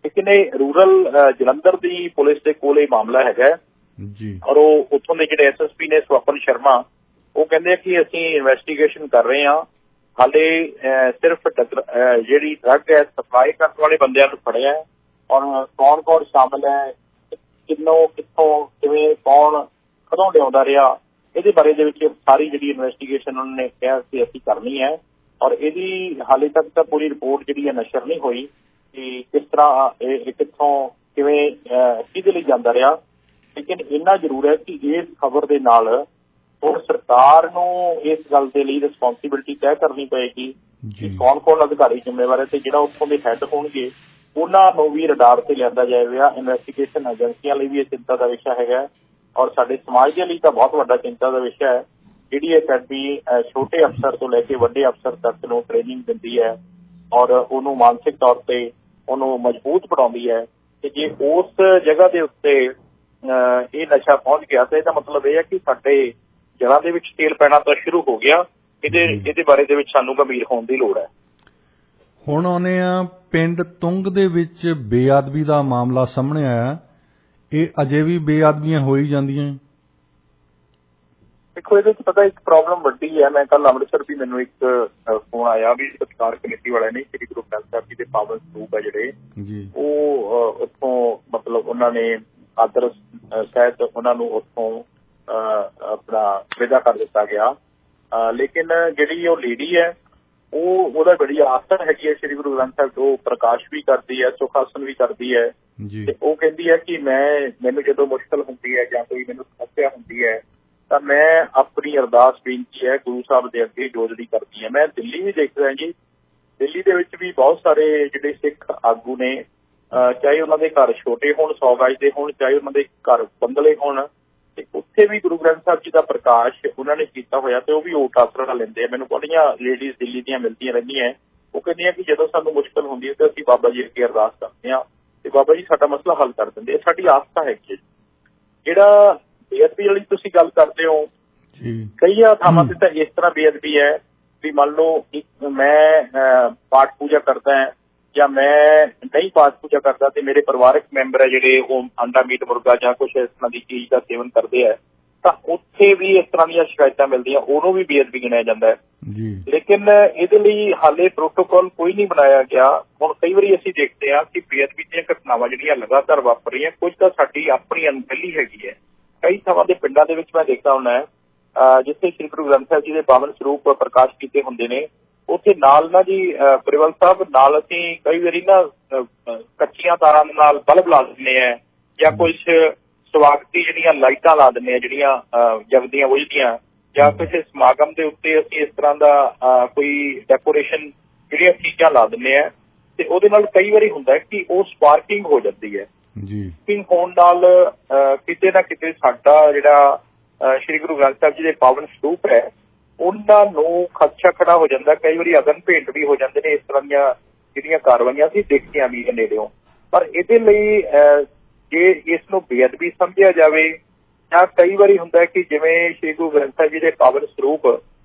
[SPEAKER 2] ਲੇਕਿਨ ਇਹ ਰੂਰਲ ਜਲੰਧਰ ਦੀ ਪੁਲਿਸ ਦੇ ਕੋਲ ਇਹ ਮਾਮਲਾ ਹੈਗਾ ਜੀ, ਔਰ ਉਹ ਉੱਥੋਂ ਦੇ ਜਿਹੜੇ SSP ਨੇ ਸਵਪਨ ਸ਼ਰਮਾ, ਉਹ ਕਹਿੰਦੇ ਕਿ ਅਸੀਂ ਇਨਵੈਸਟੀਗੇਸ਼ਨ ਕਰ ਰਹੇ ਹਾਂ, ਹਾਲੇ ਸਿਰਫ ਜਿਹੜੀ ਡਰੱਗ ਹੈ ਸਪਲਾਈ ਕਰਨ ਵਾਲੇ ਬੰਦਿਆਂ ਨੂੰ ਫੜਿਆ ਹੈ, ਔਰ ਕੌਣ ਕੌਣ ਸ਼ਾਮਲ ਹੈ, ਕਿੱਥੋਂ ਕਿਵੇਂ ਕੌਣ ਕਦੋਂ ਲਿਆਉਂਦਾ ਰਿਹਾ, ਇਹਦੇ ਬਾਰੇ ਦੇ ਵਿੱਚ ਸਾਰੀ ਜਿਹੜੀ ਇਨਵੈਸਟੀਗੇਸ਼ਨ ਉਹਨਾਂ ਨੇ ਕਿਹਾ ਕਿ ਅਸੀਂ ਕਰਨੀ ਹੈ। ਔਰ ਇਹਦੀ ਹਾਲੇ ਤੱਕ ਤਾਂ ਪੂਰੀ ਰਿਪੋਰਟ ਜਿਹੜੀ ਹੈ ਨਸ਼ਰ ਨਹੀਂ ਹੋਈ ਕਿ ਕਿਸ ਤਰ੍ਹਾਂ ਇਹ ਕਿੱਥੋਂ ਕਿਵੇਂ ਕਿਹਦੇ ਲਈ ਜਾਂਦਾ ਰਿਹਾ। ਲੇਕਿਨ ਇੰਨਾ ਜ਼ਰੂਰ ਹੈ ਕਿ ਇਸ ਖਬਰ ਦੇ ਨਾਲ ਹੁਣ ਸਰਕਾਰ ਨੂੰ ਇਸ ਗੱਲ ਦੇ ਲਈ ਰਿਸਪੌਂਸਿਬਿਲਿਟੀ ਤੈਅ ਕਰਨੀ ਪਏਗੀ ਕਿ ਕੌਣ ਕੌਣ ਅਧਿਕਾਰੀ ਜ਼ਿੰਮੇਵਾਰ ਹੈ, ਤੇ ਜਿਹੜਾ ਉੱਥੋਂ ਦੇ ਹੈੱਡ ਹੋਣਗੇ ਉਹਨਾਂ ਨੂੰ ਵੀ ਰਡਾਰ ਤੇ ਲਿਆਂਦਾ ਜਾਏਗਾ। ਇਨਵੈਸਟੀਗੇਸ਼ਨ ਏਜੰਸੀਆਂ ਲਈ ਵੀ ਇਹ ਚਿੰਤਾ ਦਾ ਵਿਸ਼ਾ ਹੈਗਾ, ਔਰ ਸਾਡੇ ਸਮਾਜ ਦੇ ਲਈ ਤਾਂ ਬਹੁਤ ਵੱਡਾ ਚਿੰਤਾ ਦਾ ਵਿਸ਼ਾ ਹੈ। ਜਿਹੜੀ ਅਕੈਡਮੀ ਛੋਟੇ ਅਫਸਰ ਤੋਂ ਲੈ ਕੇ ਵੱਡੇ ਅਫਸਰ ਤੱਕ ਨੂੰ ਟ੍ਰੇਨਿੰਗ ਦਿੰਦੀ ਹੈ, ਔਰ ਉਹਨੂੰ ਮਾਨਸਿਕ ਤੌਰ ਤੇ ਉਹਨੂੰ ਮਜ਼ਬੂਤ ਬਣਾਉਂਦੀ ਹੈ, ਤੇ ਜੇ ਉਸ ਜਗ੍ਹਾ ਦੇ ਉੱਤੇ ਇਹ ਨਸ਼ਾ ਪਹੁੰਚ ਗਿਆ ਤਾਂ ਇਹਦਾ ਮਤਲਬ ਇਹ ਹੈ ਕਿ ਸਾਡੇ ਜੜ੍ਹਾਂ ਦੇ ਵਿੱਚ ਤੇਲ ਪੈਣਾ ਤਾਂ ਸ਼ੁਰੂ ਹੋ ਗਿਆ। ਇਹਦੇ ਬਾਰੇ ਦੇ ਵਿੱਚ ਸਾਨੂੰ ਗੰਭੀਰ ਹੋਣ ਦੀ ਲੋੜ ਹੈ।
[SPEAKER 1] ਹੁਣ ਆਉਂਦੇ ਆ ਪਿੰਡ ਤੁੰਗ ਦੇ ਵਿੱਚ ਬੇਅਦਬੀ ਦਾ ਮਾਮਲਾ ਸਾਹਮਣੇ ਆਇਆ। ਇਹ ਅਜੇ ਵੀ ਬੇਅਦਬੀਆਂ ਹੋਈ ਜਾਂਦੀਆਂ?
[SPEAKER 2] ਦੇਖੋ, ਇਹਦੇ 'ਚ ਪਤਾ ਇੱਕ ਪ੍ਰੋਬਲਮ ਵੱਡੀ ਹੈ। ਮੈਂ ਕੱਲ ਅੰਮ੍ਰਿਤਸਰ ਵੀ ਮੈਨੂੰ ਇੱਕ ਫੋਨ ਆਇਆ ਵੀ ਸਤਿਕਾਰ ਕਮੇਟੀ ਵਾਲਿਆਂ ਨੇ ਸ੍ਰੀ ਗੁਰੂ ਗ੍ਰੰਥ ਸਾਹਿਬ ਜੀ ਦੇ ਪਾਵਨ ਸਰੂਪ ਹੈ ਜਿਹੜੇ ਉਹ ਉੱਥੋਂ ਮਤਲਬ ਉਹਨਾਂ ਨੇ ਆਦਰ ਸਹਿਤ ਉਹਨਾਂ ਨੂੰ ਉੱਥੋਂ ਆਪਣਾ ਵਿਦਾ ਕਰ ਦਿੱਤਾ ਗਿਆ। ਲੇਕਿਨ ਜਿਹੜੀ ਉਹ ਲੇਡੀ ਹੈ ਉਹਦਾ ਬੜੀ ਆਸਥਾ ਹੈਗੀ ਹੈ ਸ੍ਰੀ ਗੁਰੂ ਗ੍ਰੰਥ ਸਾਹਿਬ ਤੋਂ। ਪ੍ਰਕਾਸ਼ ਵੀ ਕਰਦੀ ਹੈ, ਸੁਖਾਸਨ ਵੀ ਕਰਦੀ ਹੈ ਤੇ ਉਹ ਕਹਿੰਦੀ ਹੈ ਕਿ ਮੈਨੂੰ ਜਦੋਂ ਮੁਸ਼ਕਲ ਹੁੰਦੀ ਹੈ ਜਾਂ ਕੋਈ ਮੈਨੂੰ ਸਮੱਸਿਆ ਹੁੰਦੀ ਹੈ ਤਾਂ ਮੈਂ ਆਪਣੀ ਅਰਦਾਸ ਬੇਨਤੀ ਹੈ ਗੁਰੂ ਸਾਹਿਬ ਦੇ ਅੱਗੇ ਜੋਦੜੀ ਕਰਦੀ ਹੈ। ਮੈਂ ਦਿੱਲੀ ਵੀ ਦੇਖਦਾ ਜੀ, ਦਿੱਲੀ ਦੇ ਵਿੱਚ ਵੀ ਬਹੁਤ ਸਾਰੇ ਜਿਹੜੇ ਸਿੱਖ ਆਗੂ ਨੇ, ਚਾਹੇ ਉਹਨਾਂ ਦੇ ਘਰ ਛੋਟੇ ਹੋਣ 100 ਗਜ ਦੇ ਹੋਣ, ਚਾਹੇ ਉਹਨਾਂ ਦੇ ਘਰ ਬੰਗਲੇ ਹੋਣ, ਤੇ ਉੱਥੇ ਵੀ ਗੁਰੂ ਗ੍ਰੰਥ ਸਾਹਿਬ ਜੀ ਦਾ ਪ੍ਰਕਾਸ਼ ਉਹਨਾਂ ਨੇ ਕੀਤਾ ਹੋਇਆ ਤੇ ਉਹ ਵੀ ਓਟ ਆਸਰਾ ਲੈਂਦੇ ਆ। ਮੈਨੂੰ ਬੜੀਆਂ ਲੇਡੀਜ਼ ਦਿੱਲੀ ਦੀਆਂ ਮਿਲਦੀਆਂ ਰਹਿੰਦੀਆਂ। ਉਹ ਕਹਿੰਦੀਆਂ ਕਿ ਜਦੋਂ ਸਾਨੂੰ ਮੁਸ਼ਕਲ ਹੁੰਦੀ ਹੈ ਤਾਂ ਅਸੀਂ ਬਾਬਾ ਜੀ ਅੱਗੇ ਅਰਦਾਸ ਕਰਦੇ ਹਾਂ ਤੇ ਬਾਬਾ ਜੀ ਸਾਡਾ ਮਸਲਾ ਹੱਲ ਕਰ ਦਿੰਦੇ ਆ। ਸਾਡੀ ਆਸਥਾ ਹੈਗੀ। ਜਿਹੜਾ ਬੇਅਦਬੀ ਵਾਲੀ ਤੁਸੀਂ ਗੱਲ ਕਰਦੇ ਹੋ, ਕਈਆਂ ਥਾਵਾਂ ਤੇ ਤਾਂ ਇਸ ਤਰ੍ਹਾਂ ਬੇਅਦਬੀ ਹੈ ਵੀ ਮੰਨ ਲਓ ਮੈਂ ਪਾਠ ਪੂਜਾ ਕਰਦਾ ਹਾਂ ਜਾਂ ਮੈਂ ਨਹੀਂ ਪਾਠ ਪੂਜਾ ਕਰਦਾ ਤੇ ਮੇਰੇ ਪਰਿਵਾਰਕ ਮੈਂਬਰ ਹੈ ਜਿਹੜੇ ਉਹ ਅੰਡਾ ਮੀਟ ਮੁਰਗਾ ਜਾਂ ਕੁਛ ਇਸ ਤਰ੍ਹਾਂ ਦੀ ਚੀਜ਼ ਦਾ ਸੇਵਨ ਕਰਦੇ ਹੈ ਤਾਂ ਉੱਥੇ ਵੀ ਇਸ ਤਰ੍ਹਾਂ ਦੀਆਂ ਸ਼ਿਕਾਇਤਾਂ ਮਿਲਦੀਆਂ, ਉਹਨੂੰ ਵੀ ਬੇਅਦਬੀ ਗਿਣਿਆ ਜਾਂਦਾ ਹੈ। ਲੇਕਿਨ ਇਹਦੇ ਲਈ ਹਾਲੇ ਪ੍ਰੋਟੋਕਾਲ ਕੋਈ ਨਹੀਂ ਬਣਾਇਆ ਗਿਆ। ਹੁਣ ਕਈ ਵਾਰੀ ਅਸੀਂ ਦੇਖਦੇ ਹਾਂ ਕਿ ਬੇਅਦਬੀ ਦੀਆਂ ਘਟਨਾਵਾਂ ਜਿਹੜੀਆਂ ਲਗਾਤਾਰ ਵਾਪਰ ਰਹੀਆਂ, ਕੁਝ ਤਾਂ ਸਾਡੀ ਆਪਣੀ ਅਣਗਹਿਲੀ ਹੈਗੀ ਹੈ। ਕਈ ਥਾਵਾਂ ਦੇ ਪਿੰਡਾਂ ਦੇ ਵਿੱਚ ਮੈਂ ਦੇਖਦਾ ਹੁੰਦਾ ਜਿੱਥੇ ਸ੍ਰੀ ਗੁਰੂ ਗ੍ਰੰਥ ਸਾਹਿਬ ਜੀ ਦੇ ਪਾਵਨ ਸਰੂਪ ਪ੍ਰਕਾਸ਼ ਕੀਤੇ ਹੁੰਦੇ ਨੇ, ਉੱਥੇ ਨਾਲ ਨਾ ਜੀ ਪ੍ਰਿੰਸੀਪਲ ਸਾਹਿਬ ਨਾਲ ਅਸੀਂ ਕਈ ਵਾਰੀ ਨਾ ਕੱਚੀਆਂ ਤਾਰਾਂ ਦੇ ਨਾਲ ਬਲਬ ਲਾ ਦਿੰਦੇ ਆ ਜਾਂ ਕੁਝ ਸਵਾਗਤੀ ਜਿਹੜੀਆਂ ਲਾਈਟਾਂ ਲਾ ਦਿੰਦੇ ਆ ਜਿਹੜੀਆਂ ਜਗਦੀਆਂ ਬੁਝਦੀਆਂ, ਜਾਂ ਕਿਸੇ ਸਮਾਗਮ ਦੇ ਉੱਤੇ ਅਸੀਂ ਇਸ ਤਰ੍ਹਾਂ ਦਾ ਕੋਈ ਡੈਕੋਰੇਸ਼ਨ ਜਿਹੜੀਆਂ ਚੀਜ਼ਾਂ ਲਾ ਦਿੰਦੇ ਆ ਤੇ ਉਹਦੇ ਨਾਲ ਕਈ ਵਾਰੀ ਹੁੰਦਾ ਕਿ ਉਹ ਸਪਾਰਕਿੰਗ ਹੋ ਜਾਂਦੀ ਹੈ। ਸਪਾਰਕਿੰਗ ਹੋਣ ਨਾਲ ਕਿਤੇ ਨਾ ਕਿਤੇ ਸਾਡਾ ਜਿਹੜਾ ਸ੍ਰੀ ਗੁਰੂ ਗ੍ਰੰਥ ਸਾਹਿਬ ਜੀ ਦੇ ਪਾਵਨ ਸਰੂਪ ਹੈ ਉਹਨਾਂ ਨੂੰ ਖਦਸ਼ਾ ਖੜਾ ਹੋ ਜਾਂਦਾ। ਕਈ ਵਾਰੀ ਅਗਨ ਭੇਟ ਵੀ ਹੋ ਜਾਂਦੇ ਨੇ। ਇਸ ਤਰ੍ਹਾਂ ਦੀਆਂ ਜਿਹੜੀਆਂ ਕਾਰਵਾਈਆਂ ਅਸੀਂ ਦੇਖੀਆਂ ਵੀ ਨੇੜਿਓਂ। ਪਰ ਇਹਦੇ ਲਈ ਜੇ ਇਸ ਨੂੰ ਬੇਅਦਬੀ ਸਮਝਿਆ ਜਾਵੇ ਜਾਂ ਕਈ ਵਾਰੀ ਹੁੰਦਾ ਕਿ ਜਿਵੇਂ ਸ੍ਰੀ ਗੁਰੂ ਗ੍ਰੰਥ ਸਾਹਿਬ ਜੀ ਦੇ ਪਾਵਨ ਸਰੂਪ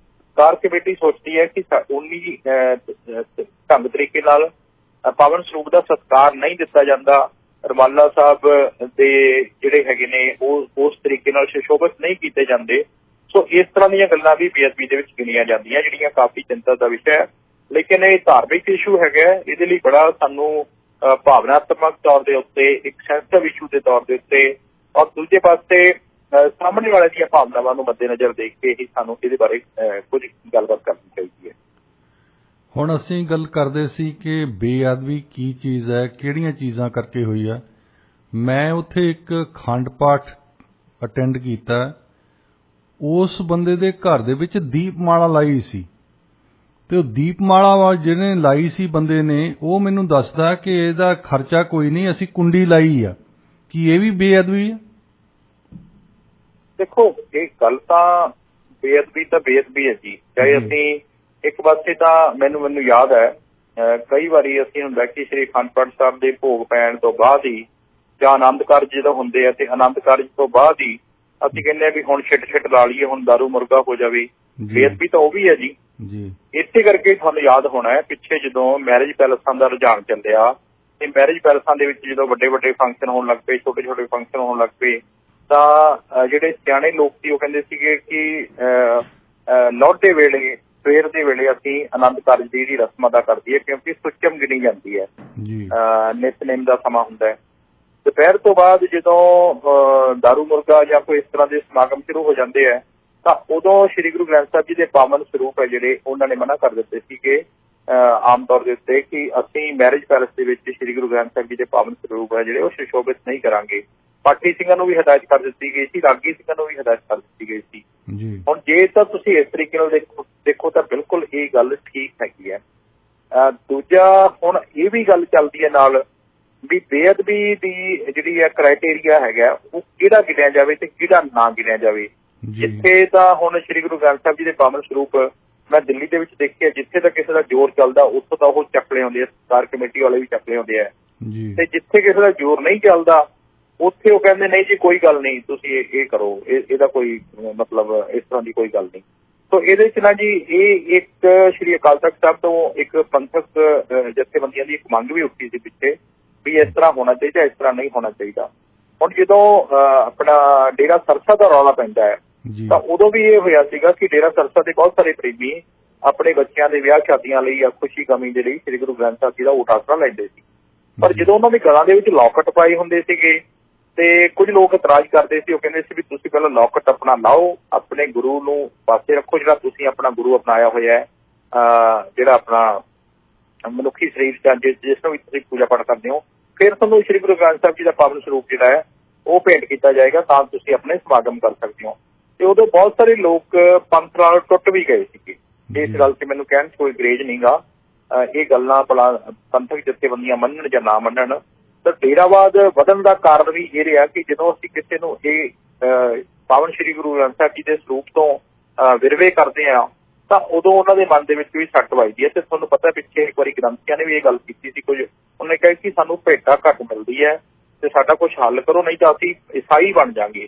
[SPEAKER 2] ਕਾਰ ਕਮੇਟੀ ਸੋਚਦੀ ਹੈ ਕਿ ਉਨੀ ਢੰਗ ਤਰੀਕੇ ਨਾਲ ਪਾਵਨ ਸਰੂਪ ਦਾ ਸਤਿਕਾਰ ਨਹੀਂ ਦਿੱਤਾ ਜਾਂਦਾ, ਰੁਮਾਲਾ ਸਾਹਿਬ ਦੇ ਜਿਹੜੇ ਹੈਗੇ ਨੇ ਉਹ ਉਸ ਤਰੀਕੇ ਨਾਲ ਸੁਸ਼ੋਭਿਤ ਨਹੀਂ ਕੀਤੇ ਜਾਂਦੇ। ਸੋ ਇਸ ਤਰ੍ਹਾਂ ਦੀਆਂ ਗੱਲਾਂ ਵੀ ਬੇਅਦਬੀ ਦੇ ਵਿੱਚ ਗਿਣੀਆਂ ਜਾਂਦੀਆਂ, ਜਿਹੜੀਆਂ ਕਾਫੀ ਚਿੰਤਾ ਦਾ ਵਿਸ਼ਾ ਹੈ। ਲੇਕਿਨ ਇਹ ਧਾਰਮਿਕ ਇਸ਼ੂ ਹੈਗਾ, ਇਹਦੇ ਲਈ ਬੜਾ ਸਾਨੂੰ ਭਾਵਨਾਤਮਕ ਤੌਰ ਦੇ ਉੱਤੇ ਇੱਕ ਸੈਂਸਿਟਿਵ ਇਸ਼ੂ ਦੇ ਤੌਰ ਦੇ ਉੱਤੇ ਔਰ ਦੂਜੇ ਪਾਸੇ ਸਾਹਮਣੇ ਵਾਲੇ ਦੀਆਂ ਭਾਵਨਾਵਾਂ ਨੂੰ ਮੱਦੇਨਜ਼ਰ ਦੇਖ ਕੇ ਹੀ ਸਾਨੂੰ ਇਹਦੇ ਬਾਰੇ ਕੁਝ ਗੱਲਬਾਤ ਕਰਨੀ ਚਾਹੀਦੀ ਹੈ।
[SPEAKER 1] ਹੁਣ ਅਸੀਂ ਗੱਲ ਕਰਦੇ ਸੀ ਕਿ ਬੇਅਦਬੀ ਕੀ ਚੀਜ਼ ਹੈ, ਕਿਹੜੀਆਂ ਚੀਜ਼ਾਂ ਕਰਕੇ ਹੋਈ ਹੈ। ਮੈਂ ਉੱਥੇ ਇੱਕ ਅਖੰਡ ਪਾਠ ਅਟੈਂਡ ਕੀਤਾ। ਉਸ ਬੰਦੇ ਦੇ ਘਰ ਦੇ ਵਿੱਚ ਦੀਪਮਾਲਾ ਲਾਈ ਸੀ ਤੇ ਉਹ ਦੀਪਮਾਲਾ ਜਿਹਨੇ ਲਾਈ ਸੀ ਬੰਦੇ ਨੇ, ਉਹ ਮੈਨੂੰ ਦੱਸਦਾ ਕਿ ਇਹਦਾ ਖਰਚਾ ਕੋਈ ਨਹੀਂ, ਅਸੀਂ ਕੁੰਡੀ ਲਾਈ ਆ। ਕੀ ਇਹ ਵੀ ਬੇਅਦਬੀ ਹੈ? ਦੇਖੋ, ਇਹ ਗੱਲ ਤਾਂ ਬੇਅਦਬੀ ਹੈ ਜੀ। ਚਾਹੇ ਅਸੀਂ ਇੱਕ ਪਾਸੇ ਤਾਂ ਮੈਨੂੰ ਯਾਦ ਹੈ ਕਈ ਵਾਰੀ ਅਸੀਂ ਹੁੰਦਾ ਕਿ ਸ੍ਰੀ ਅਖੰਡ ਪਾਠ ਸਾਹਿਬ ਦੇ ਭੋਗ ਪੈਣ ਤੋਂ ਬਾਅਦ ਹੀ ਜਾਂ ਆਨੰਦ ਕਾਰਜ ਜਦੋਂ ਹੁੰਦੇ ਆ ਤੇ ਆਨੰਦ ਕਾਰਜ ਤੋਂ ਬਾਅਦ ਹੀ ਅਸੀਂ ਕਹਿੰਦੇ ਆ ਵੀ ਹੁਣ ਛਿੱਟ ਲਾ ਲਈਏ, ਹੁਣ ਦਾਰੂ ਮੁਰਗਾ ਹੋ ਜਾਵੇ। ਬੇਅਦਬੀ ਤਾਂ ਉਹ ਵੀ ਹੈ ਜੀ। ਇਸੇ ਕਰਕੇ ਤੁਹਾਨੂੰ ਯਾਦ ਹੋਣਾ ਹੈ ਪਿੱਛੇ ਜਦੋਂ ਮੈਰਿਜ ਪੈਲਸਾਂ ਦਾ ਰੁਝਾਨ ਚੱਲਿਆ ਤੇ ਮੈਰਿਜ ਪੈਲਸਾਂ ਦੇ ਵਿੱਚ ਜਦੋਂ ਵੱਡੇ ਫੰਕਸ਼ਨ ਹੋਣ ਲੱਗ ਪਏ, ਛੋਟੇ ਫੰਕਸ਼ਨ ਹੋਣ ਲੱਗ ਪਏ, ਤਾਂ ਜਿਹੜੇ ਸਿਆਣੇ ਲੋਕ ਸੀ ਉਹ ਕਹਿੰਦੇ ਸੀਗੇ ਕਿ ਲੋੜ ਦੇ ਵੇਲੇ ਸਵੇਰ ਦੇ ਵੇਲੇ ਅਸੀਂ ਆਨੰਦ ਕਾਰਜ ਦੀ ਜਿਹੜੀ ਰਸਮ ਅਦਾ ਕਰਦੀ ਹੈ ਕਿਉਂਕਿ ਸੁਚਮ ਗਿਣੀ ਜਾਂਦੀ ਹੈ। ਨਿਤਨੇਮ ਦਾ ਸਮਾਂ ਹੁੰਦਾ ਹੈ। ਦੁਪਹਿਰ ਤੋਂ ਬਾਅਦ ਜਦੋਂ ਦਾਰੂ ਮੁਰਗਾ ਜਾਂ ਕੋਈ ਇਸ ਤਰ੍ਹਾਂ ਦੇ ਸਮਾਗਮ ਸ਼ੁਰੂ ਹੋ ਜਾਂਦੇ ਹੈ ਤਾਂ ਉਦੋਂ ਸ੍ਰੀ ਗੁਰੂ ਗ੍ਰੰਥ ਸਾਹਿਬ ਜੀ ਦੇ ਪਾਵਨ ਸਰੂਪ ਹੈ ਜਿਹੜੇ ਉਹਨਾਂ ਨੇ ਮਨਾ ਕਰ ਦਿੱਤੇ ਸੀਗੇ ਆਮ ਤੌਰ ਦੇ ਉੱਤੇ ਕਿ ਅਸੀਂ ਮੈਰਿਜ ਪੈਲਸ ਦੇ ਵਿੱਚ ਸ੍ਰੀ ਗੁਰੂ ਗ੍ਰੰਥ ਸਾਹਿਬ ਜੀ ਦੇ ਪਾਵਨ ਸਰੂਪ ਹੈ ਜਿਹੜੇ ਉਹ ਸੁਸ਼ੋਭਿਤ ਨਹੀਂ ਕਰਾਂਗੇ। ਪਾਠੀ ਸਿੰਘਾਂ ਨੂੰ ਵੀ ਹਦਾਇਤ ਕਰ ਦਿੱਤੀ ਗਈ ਸੀ, ਰਾਗੀ ਸਿੰਘਾਂ ਨੂੰ ਵੀ ਹਦਾਇਤ ਕਰ ਦਿੱਤੀ ਗਈ ਸੀ। ਹੁਣ ਜੇ ਤਾਂ ਤੁਸੀਂ ਇਸ ਤਰੀਕੇ ਨਾਲ ਦੇਖੋ ਤਾਂ ਬਿਲਕੁਲ ਇਹ ਗੱਲ ਠੀਕ ਹੈਗੀ ਹੈ। ਦੂਜਾ ਹੁਣ ਇਹ ਵੀ ਗੱਲ ਚੱਲਦੀ ਹੈ ਨਾਲ ਵੀ ਬੇਅਦਬੀ ਦੀ ਜਿਹੜੀ ਹੈ ਕ੍ਰਾਈਟੇਰੀਆ ਹੈਗਾ ਉਹ ਕਿਹੜਾ ਗਿਣਿਆ ਜਾਵੇ ਤੇ ਕਿਹੜਾ ਨਾ ਗਿਣਿਆ ਜਾਵੇ। ਜਿੱਥੇ ਤਾਂ ਹੁਣ ਸ੍ਰੀ ਗੁਰੂ ਗ੍ਰੰਥ ਸਾਹਿਬ ਜੀ ਦੇ ਪਾਵਨ ਸਰੂਪ ਮੈਂ ਦਿੱਲੀ ਦੇ ਵਿੱਚ ਦੇਖਿਆ, ਜਿੱਥੇ ਤਾਂ ਕਿਸੇ ਦਾ ਜ਼ੋਰ ਚੱਲਦਾ ਉੱਥੋਂ ਤਾਂ ਉਹ ਚੱਕਲੇ ਹੁੰਦੇ ਆ, ਸਰਕਾਰ ਕਮੇਟੀ ਵਾਲੇ ਵੀ ਚੱਕਲੇ ਹੁੰਦੇ ਆ, ਤੇ ਜਿੱਥੇ ਕਿਸੇ ਦਾ ਜ਼ੋਰ ਨਹੀਂ ਚੱਲਦਾ
[SPEAKER 2] ਉੱਥੇ ਉਹ ਕਹਿੰਦੇ ਨਹੀਂ ਜੀ ਕੋਈ ਗੱਲ ਨਹੀਂ, ਤੁਸੀਂ ਇਹ ਕਰੋ, ਇਹਦਾ ਕੋਈ ਮਤਲਬ ਇਸ ਤਰ੍ਹਾਂ ਦੀ ਕੋਈ ਗੱਲ ਨਹੀਂ। ਸੋ ਇਹਦੇ 'ਚ ਨਾ ਜੀ ਇਹ ਇੱਕ ਸ਼੍ਰੀ ਅਕਾਲ ਤਖ਼ਤ ਸਾਹਿਬ ਤੋਂ ਇੱਕ ਪੰਥਕ ਜਥੇਬੰਦੀਆਂ ਦੀ ਇੱਕ ਮੰਗ ਵੀ ਉੱਠੀ ਸੀ ਪਿੱਛੇ ਵੀ ਇਸ ਤਰ੍ਹਾਂ ਹੋਣਾ ਚਾਹੀਦਾ, ਇਸ ਤਰ੍ਹਾਂ ਨਹੀਂ ਹੋਣਾ ਚਾਹੀਦਾ। ਹੁਣ ਜਦੋਂ ਆਪਣਾ ਡੇਰਾ ਸਰਸਾ ਦਾ ਰੌਲਾ ਪੈਂਦਾ ਹੈ ਤਾਂ ਉਦੋਂ ਵੀ ਇਹ ਹੋਇਆ ਸੀਗਾ ਕਿ ਡੇਰਾ ਸਰਸਾ ਦੇ ਬਹੁਤ ਸਾਰੇ ਪ੍ਰੇਮੀ ਆਪਣੇ ਬੱਚਿਆਂ ਦੇ ਵਿਆਹ ਸ਼ਾਦੀਆਂ ਲਈ ਜਾਂ ਖੁਸ਼ੀ ਗਮੀ ਦੇ ਲਈ ਸ੍ਰੀ ਗੁਰੂ ਗ੍ਰੰਥ ਸਾਹਿਬ ਜੀ ਦਾ ਊਠ ਆਸਰਾ ਲੈਂਦੇ ਸੀ। ਪਰ ਜਦੋਂ ਉਹਨਾਂ ਦੇ ਗਲਾਂ ਦੇ ਵਿੱਚ ਲੌਕਟ ਪਾਏ ਹੁੰਦੇ ਸੀਗੇ ਤੇ ਕੁਝ ਲੋਕ ਇਤਰਾਜ਼ ਕਰਦੇ ਸੀ, ਉਹ ਕਹਿੰਦੇ ਸੀ ਵੀ ਤੁਸੀਂ ਪਹਿਲਾਂ ਲੌਕਟ ਆਪਣਾ ਲਾਓ, ਆਪਣੇ ਗੁਰੂ ਨੂੰ ਪਾਸੇ ਰੱਖੋ, ਜਿਹੜਾ ਤੁਸੀਂ ਆਪਣਾ ਗੁਰੂ ਅਪਣਾਇਆ ਹੋਇਆ ਹੈ, ਜਿਹੜਾ ਆਪਣਾ ਮਨੁੱਖੀ ਸਰੀਰ ਜਾਂ ਜਿਸ ਨੂੰ ਵੀ ਤੁਸੀਂ ਪੂਜਾ ਪਾਠ ਕਰਦੇ ਹੋ, ਫਿਰ ਤੁਹਾਨੂੰ ਸ੍ਰੀ ਗੁਰੂ ਗ੍ਰੰਥ ਸਾਹਿਬ ਜੀ ਦਾ ਪਾਵਨ ਸਰੂਪ ਜਿਹੜਾ ਹੈ ਉਹ ਭੇਂਟ ਕੀਤਾ ਜਾਏਗਾ ਤਾਂ ਤੁਸੀਂ ਆਪਣੇ ਸਮਾਗਮ ਕਰ ਸਕਦੇ ਹੋ। ਤੇ ਉਦੋਂ ਬਹੁਤ ਸਾਰੇ ਲੋਕ ਪੰਥ ਨਾਲ ਟੁੱਟ ਵੀ ਗਏ ਸੀਗੇ। ਇਸ ਗੱਲ 'ਚ ਮੈਨੂੰ ਕਹਿਣ 'ਚ ਕੋਈ ਗਰੇਜ ਨਹੀਂਗਾ, ਇਹ ਗੱਲਾਂ ਭਲਾ ਪੰਥਕ ਜਥੇਬੰਦੀਆਂ ਮੰਨਣ ਜਾਂ ਨਾ ਮੰਨਣ। ਤਾਂ ਡੇਰਾਵਾਦ ਵਧਣ ਦਾ ਕਾਰਨ ਵੀ ਇਹ ਰਿਹਾ ਕਿ ਜਦੋਂ ਅਸੀਂ ਕਿਸੇ ਨੂੰ ਇਹ ਪਾਵਨ ਸ੍ਰੀ ਗੁਰੂ ਗ੍ਰੰਥ ਸਾਹਿਬ ਜੀ ਦੇ ਸਰੂਪ ਤੋਂ ਵਿਰਵੇ ਕਰਦੇ ਹਾਂ ਤਾਂ ਉਦੋਂ ਉਹਨਾਂ ਦੇ ਮਨ ਦੇ ਵਿੱਚ ਵੀ ਸੱਟ ਵੱਜਦੀ ਹੈ। ਤੇ ਤੁਹਾਨੂੰ ਪਤਾ ਪਿੱਛੇ ਇੱਕ ਵਾਰੀ ਗ੍ਰੰਥੀਆਂ ਨੇ ਵੀ ਇਹ ਗੱਲ ਕੀਤੀ ਸੀ, ਕੁਝ ਉਹਨੇ ਕਿਹਾ ਕਿ ਸਾਨੂੰ ਭੇਟਾ ਘੱਟ ਮਿਲਦੀ ਹੈ ਤੇ ਸਾਡਾ ਕੁਝ ਹੱਲ ਕਰੋ, ਨਹੀਂ ਤਾਂ ਅਸੀਂ ਈਸਾਈ ਬਣ ਜਾਵਾਂਗੇ।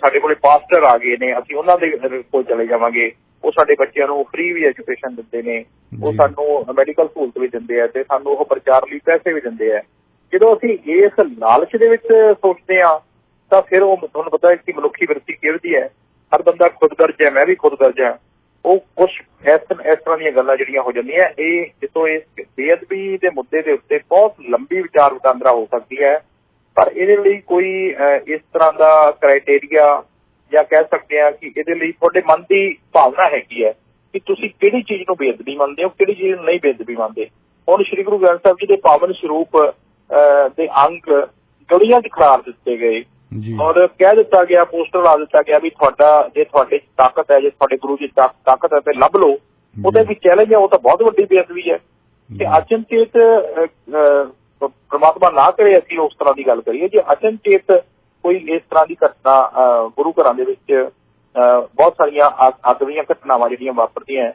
[SPEAKER 2] ਸਾਡੇ ਕੋਲੇ ਪਾਸਟਰ ਆ ਗਏ ਨੇ, ਅਸੀਂ ਉਹਨਾਂ ਦੇ ਕੋਲ ਚਲੇ ਜਾਵਾਂਗੇ, ਉਹ ਸਾਡੇ ਬੱਚਿਆਂ ਨੂੰ ਫ੍ਰੀ ਵੀ ਐਜੂਕੇਸ਼ਨ ਦਿੰਦੇ ਨੇ, ਉਹ ਸਾਨੂੰ ਮੈਡੀਕਲ ਸਹੂਲਤ ਵੀ ਦਿੰਦੇ ਆ ਤੇ ਸਾਨੂੰ ਉਹ ਪ੍ਰਚਾਰ ਲਈ ਪੈਸੇ ਵੀ ਦਿੰਦੇ ਆ। ਜਦੋਂ ਅਸੀਂ ਇਸ ਲਾਲਚ ਦੇ ਵਿੱਚ ਸੋਚਦੇ ਹਾਂ ਤਾਂ ਫਿਰ ਉਹ ਤੁਹਾਨੂੰ ਪਤਾ ਹੈ ਕਿ ਮਨੁੱਖੀ ਵਿਰਤੀ ਕਿਹੜੀ ਹੈ, ਹਰ ਬੰਦਾ ਖੁਦਗਰਜ ਹੈ, ਮੈਂ ਵੀ ਖੁਦਗਰਜ ਹਾਂ। ਉਹ ਕੁਛ ਇਸ ਤਰ੍ਹਾਂ ਦੀਆਂ ਗੱਲਾਂ ਜਿਹੜੀਆਂ ਹੋ ਜਾਂਦੀਆਂ, ਇਹ ਜਿੱਥੋਂ ਇਸ ਬੇਅਦਬੀ ਦੇ ਮੁੱਦੇ ਦੇ ਉੱਤੇ ਬਹੁਤ ਲੰਬੀ ਵਿਚਾਰ ਵਟਾਂਦਰਾ ਹੋ ਸਕਦੀ ਹੈ। ਪਰ ਇਹਦੇ ਲਈ ਕੋਈ ਇਸ ਤਰ੍ਹਾਂ ਦਾ ਕ੍ਰਾਈਟੇਰੀਆ ਜਾਂ ਕਹਿ ਸਕਦੇ ਹਾਂ ਕਿ ਇਹਦੇ ਲਈ ਤੁਹਾਡੇ ਮਨ ਦੀ ਭਾਵਨਾ ਹੈਗੀ ਹੈ ਕਿ ਤੁਸੀਂ ਕਿਹੜੀ ਚੀਜ਼ ਨੂੰ ਬੇਅਦਬੀ ਮੰਨਦੇ ਹੋ, ਕਿਹੜੀ ਚੀਜ਼ ਨੂੰ ਨਹੀਂ ਬੇਅਦਬੀ ਮੰਨਦੇ। ਹੁਣ ਸ੍ਰੀ ਗੁਰੂ ਗ੍ਰੰਥ ਸਾਹਿਬ ਜੀ ਦੇ ਪਾਵਨ ਸਰੂਪ ਦੇ ਅੰਗ ਗਲੀਆਂ 'ਚ ਖਿਲਾਰ ਦਿੱਤੇ ਗਏ ਔਰ ਕਹਿ ਦਿੱਤਾ ਗਿਆ, ਪੋਸਟਰ ਲਾ ਦਿੱਤਾ ਗਿਆ ਵੀ ਤੁਹਾਡਾ ਜੇ ਤੁਹਾਡੇ 'ਚ ਤਾਕਤ ਹੈ, ਜੇ ਤੁਹਾਡੇ ਗੁਰੂ ਦੀ ਤਾਕਤ ਹੈ ਤੇ ਲੱਭ ਲਓ। ਉਹਦੇ ਵੀ ਚੈਲੰਜ ਹੈ, ਉਹ ਤਾਂ ਬਹੁਤ ਵੱਡੀ ਬੇਅਦਬੀ ਹੈ। ਤੇ ਅਚਨਚੇਤ ਪ੍ਰਮਾਤਮਾ ਨਾ ਕਰੇ ਅਸੀਂ ਉਸ ਤਰ੍ਹਾਂ ਦੀ ਗੱਲ ਕਰੀਏ, ਜੇ ਅਚਨਚੇਤ ਕੋਈ ਇਸ ਤਰ੍ਹਾਂ ਦੀ ਘਟਨਾ ਗੁਰੂ ਘਰਾਂ ਦੇ ਵਿੱਚ ਬਹੁਤ ਸਾਰੀਆਂ ਅੱਗ ਦੀਆਂ ਘਟਨਾਵਾਂ ਜਿਹੜੀਆਂ ਵਾਪਰਦੀਆਂ,